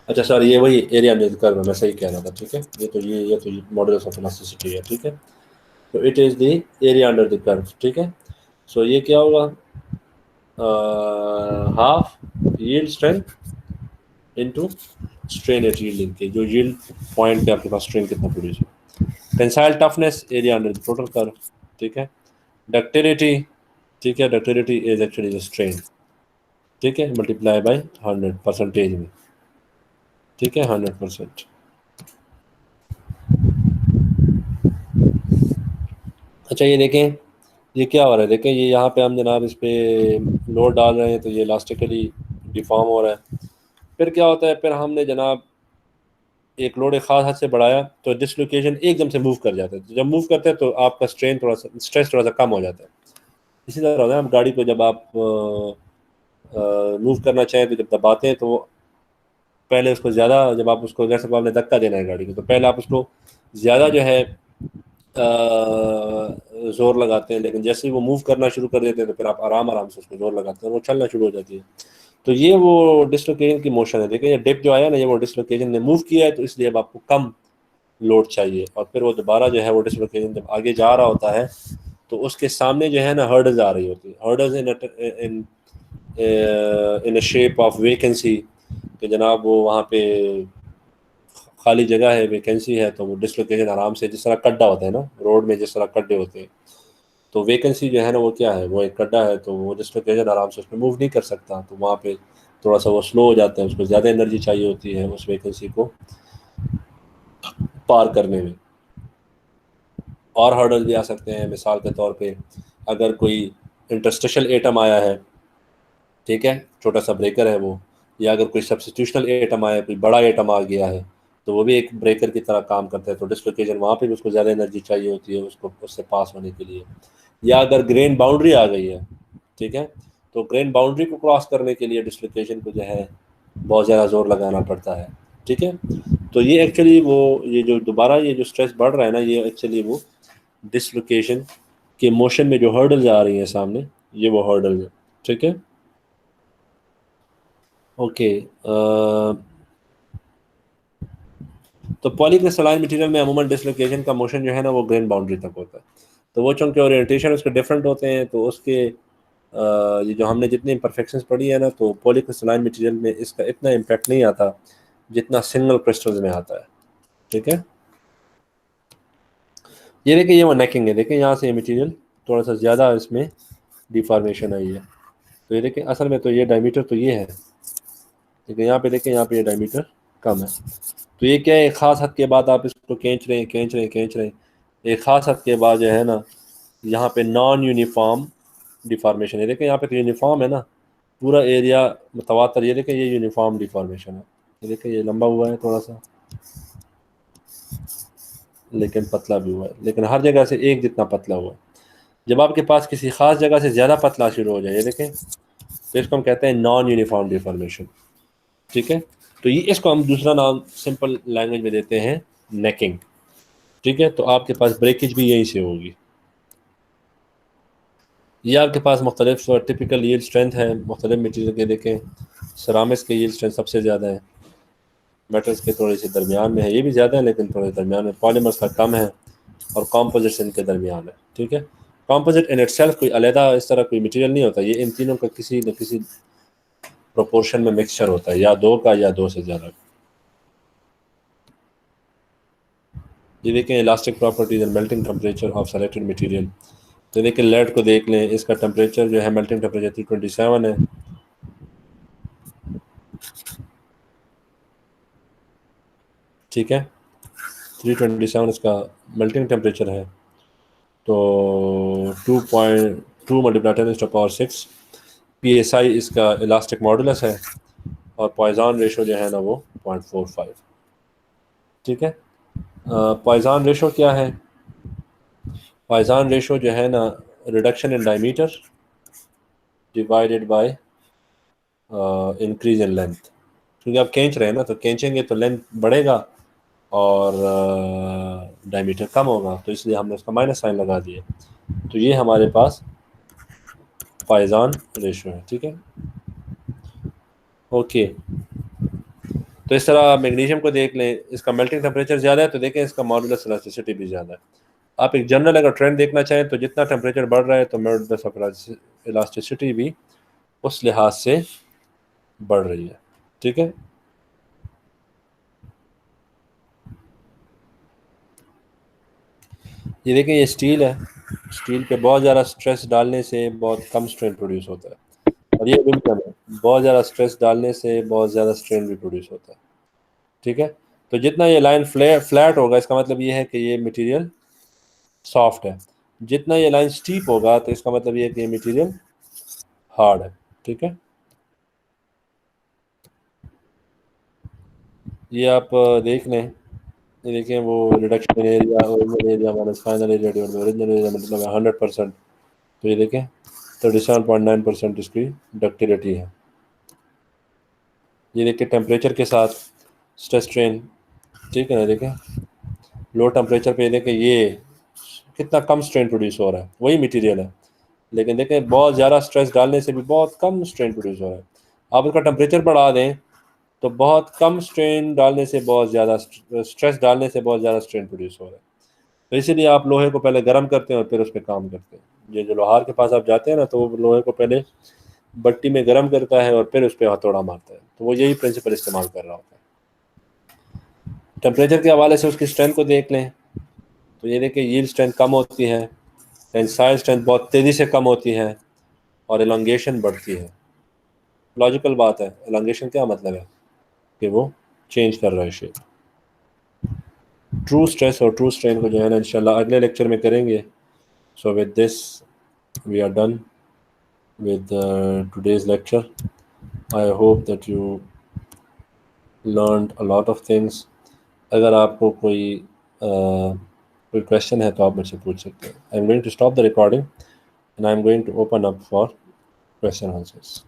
अच्छा सॉरी ये वही एरिया अंडर द कर्व, मैं सही कह रहा था। ठीक है, ये तो मॉडल्स ऑफ इलास्टिसिटी है। ठीक है, तो it is the area under the curve. ठीक है, सो ये क्या होगा, half yield strength into strain at yielding के, जो यील्ड पॉइंट पे आपके पास स्ट्रेन कितना प्रोड्यूस हो। Tensile toughness area under the total curve, ठीक है। डक्टिलिटी, ठीक है, ductility is actually the strain, ठीक है, मल्टीप्लाई बाय 100 परसेंटेज में, ठीक है, 100%। अच्छा ये देखें, ये क्या हो रहा है, देखें ये यहाँ पे हम जनाब इस पे लोड डाल रहे हैं तो ये इलास्टिकली डिफॉर्म हो रहा है। फिर क्या होता है, फिर हमने जनाब एक लोड एक खास हद से बढ़ाया तो डिसलोकेशन एकदम से मूव कर जाता है। तो जब मूव करते हैं तो आपका स्ट्रेन थोड़ा सा, स्ट्रेस थोड़ा सा कम हो जाता है। इसी तरह होता है, आप गाड़ी को जब आप मूव करना चाहें तो जब दबाते हैं तो वो पहले उसको ज़्यादा, जब आप उसको जैसे आपने धक्का देना है गाड़ी को, तो पहले आप उसको ज़्यादा जो है ज़ोर लगाते हैं, लेकिन जैसे ही वो मूव करना शुरू कर देते हैं तो फिर आप आराम आराम से उसको ज़ोर लगाते हैं और वो चलना शुरू हो जाती है। तो ये वो डिसलोकेशन की मोशन है। देखिए ये डिप जो आया ना, ये वो डिसलोकेशन ने मूव किया है, तो इसलिए अब आपको कम लोड चाहिए, और फिर वो दोबारा जो है वो डिसलोकेशन जब आगे जा रहा होता है तो उसके सामने जो है ना हर्डल्स आ रही होती है, hurdles in in shape of vacancy, कि जनाब वो वहाँ पे खाली जगह है, वैकेंसी है, तो वो डिसलोकेशन आराम से, जिस तरह गड्ढा होता है ना रोड में, जिस तरह गड्ढे होते हैं, तो वैकेंसी जो है ना वो क्या है, वो एक गड्ढा है, तो वो डिसलोकेशन आराम से उसमें मूव नहीं कर सकता, तो वहाँ पे थोड़ा सा वो स्लो हो जाता है, उसको ज़्यादा एनर्जी चाहिए होती है उस वैकेंसी को पार करने में। और हर्डल भी आ सकते हैं, मिसाल के तौर पे अगर कोई इंटरस्टेशल एटम आया है, ठीक है, छोटा सा ब्रेकर है वो, या अगर कोई सब्स्टिट्यूशनल एटम आया है, कोई बड़ा एटम आ गया है, तो वो भी एक ब्रेकर की तरह काम करता है, तो डिसलोकेशन वहाँ पे भी उसको ज़्यादा एनर्जी चाहिए होती है उसको उससे पास होने के लिए। या अगर ग्रेन बाउंड्री आ गई है, ठीक है, तो ग्रेन बाउंड्री को क्रॉस करने के लिए डिसलोकेशन को जो है बहुत ज़्यादा जोर लगाना पड़ता है, ठीक है। तो ये एक्चुअली वो, ये जो दोबारा ये जो स्ट्रेस बढ़ रहा है ना, ये एक्चुअली वो डिसलोकेशन के मोशन में जो हर्डल्स आ रही हैं सामने, ये वो हर्डल्स है, ठीक है। ओके, तो पॉलीक्रिस्टलाइन मटेरियल में अमूमन डिसलोकेशन का मोशन जो है ना वो ग्रेन बाउंड्री तक होता है, तो वो चूँकि ओरिएंटेशन उसके डिफरेंट होते हैं, तो उसके ये जो हमने जितनी इम्परफेक्शंस पढ़ी है ना, तो पॉलीक्रिस्टलाइन मटेरियल में इसका इतना इम्पैक्ट नहीं आता जितना सिंगल क्रिस्टल्स में आता है, ठीक है। ये देखिए ये वो नेकिंग है, देखिए यहाँ से ये मटेरियल थोड़ा सा ज़्यादा इसमें डिफॉर्मेशन आई है, तो ये देखिए असल में तो ये डायमीटर तो ये है, देखिए यहाँ पे देखिए, यहाँ पे ये डायमीटर कम है, तो ये क्या है, एक ख़ास हद के बाद आप इसको खींच रहे हैं, खींच रहे हैं, खींच रहे हैं, एक ख़ास हद के बाद जो है ना यहाँ पे नॉन यूनिफॉर्म डिफॉर्मेशन है। देखिए यहाँ पे तो यूनिफॉर्म है ना पूरा एरिया मुतवातर, ये देखिए ये यूनिफॉर्म डिफॉर्मेशन है, ये देखिए ये लंबा हुआ है थोड़ा सा, लेकिन पतला भी हुआ है, लेकिन हर जगह से एक जितना पतला हुआ है। जब आपके पास किसी खास जगह से ज़्यादा पतला शुरू हो जाए, ये देखें, तो इसको हम कहते हैं नॉन यूनिफॉर्म डिफॉर्मेशन, ठीक है। तो ये इसको हम दूसरा नाम सिंपल लैंग्वेज में देते हैं नेकिंग, ठीक है। तो आपके पास ब्रेकेज भी यहीं से होगी। ये आपके पास मुख्तलिफ टिपिकल यील्ड स्ट्रेंथ है मुख्तलिफ मटीरियल के, देखें सरामिक्स के यील्ड स्ट्रेंथ सबसे ज़्यादा है, मेटल्स के थोड़े से दरमियान में है, ये भी ज़्यादा है लेकिन थोड़े दरमियान में, पॉलीमर्स का कम है, और कॉम्पोजिट्स इनके दरमियान है, ठीक है। कॉम्पोजिट इन इटसेल्फ कोई अलहदा इस तरह कोई मटेरियल नहीं होता, ये इन तीनों का किसी न किसी प्रोपोर्शन में मिक्सचर होता है, या दो का या दो से ज़्यादा। ये देखें elastic properties and melting temperature of selected material, तो देखिए लेड को देख लें, इसका टेम्परेचर जो है मेल्टिंग टेम्परेचर 327 है, ठीक है, 327 इसका मेल्टिंग टेम्परेचर है, तो 2.2 मल्टीप्लाई 10⁻⁶ PSI इसका इलास्टिक मॉडुलस है, और पॉइजन रेशो जो है ना वो 0.45, ठीक है। पॉइजन रेशो क्या है, पॉइजन रेशो जो है ना reduction in diameter divided by increase in length, क्योंकि आप खींच रहे हैं ना, तो खींचेंगे तो लेंथ बढ़ेगा और डायमीटर कम होगा, तो इसलिए हमने उसका माइनस साइन लगा दिया, तो ये हमारे पास पॉइजन रेशो है, ठीक है। ओके, तो इस तरह मैग्नीशियम को देख लें, इसका मेल्टिंग टेम्परेचर ज़्यादा है, तो देखें इसका मॉडुलस इलास्टिसिटी भी ज़्यादा है। आप एक जनरल अगर ट्रेंड देखना चाहें तो जितना टेम्परेचर बढ़ रहा है तो मॉडुलस ऑफ इलास्टिसिटी भी उस लिहाज से बढ़ रही है, ठीक है। ये देखिए ये स्टील है, स्टील पे बहुत ज़्यादा स्ट्रेस डालने से बहुत कम स्ट्रेन प्रोड्यूस होता है, और ये एल्यूमिनियम है, बहुत ज़्यादा स्ट्रेस डालने से बहुत ज़्यादा स्ट्रेन भी प्रोड्यूस होता है। ठीक है, तो जितना ये लाइन फ्लैट होगा इसका मतलब ये है कि ये मटेरियल सॉफ्ट है, जितना ये लाइन स्टीप होगा तो इसका मतलब ये है कि ये मटेरियल हार्ड है। ठीक है, ये आप देख लें, ये देखें वो reduction area, original area minus final area divide by original area मतलब है 100%। तो ये देखें 37.9% इसकी डक्टिलिटी है। ये देखिए टेम्परेचर के साथ स्ट्रेस स्ट्रेन, ठीक है ना, देखें लो टेम्परेचर पे देखें ये कितना कम स्ट्रेन प्रोड्यूस हो रहा है, वही मटेरियल है, लेकिन देखें बहुत ज़्यादा स्ट्रेस डालने से भी बहुत कम स्ट्रेन प्रोड्यूस हो रहा है। आप इसका टेम्परेचर बढ़ा दें तो बहुत कम स्ट्रेन डालने से बहुत ज़्यादा स्ट्रेस डालने से बहुत ज़्यादा स्ट्रेन प्रोड्यूस हो रहा है। तो इसीलिए आप लोहे को पहले गर्म करते हैं और फिर उस पर काम करते हैं। ये जो लोहार के पास आप जाते हैं ना, तो वो लोहे को पहले भट्टी में गर्म करता है और फिर उस पर हथौड़ा मारता है, तो वो यही प्रिंसिपल इस्तेमाल कर रहा होता है। टेम्परेचर के हवाले से उसकी स्ट्रेंथ को देख लें, तो ये देखिए यील्ड स्ट्रेंथ कम होती है, टेंसाइल स्ट्रेंथ बहुत तेज़ी से कम होती है, और एलोंगेशन बढ़ती है। लॉजिकल बात है, एलोंगेशन क्या मतलब है कि वो चेंज कर रहा है शेप। ट्रू स्ट्रेस और ट्रू स्ट्रेन को जो है ना इंशाल्लाह अगले लेक्चर में करेंगे। So with this we are done with today's lecture. I hope that you learned a lot of things. अगर आपको कोई क्वेश्चन है तो आप मुझसे पूछ सकते हैं। I am going to stop the recording and I am going to open up for question answers.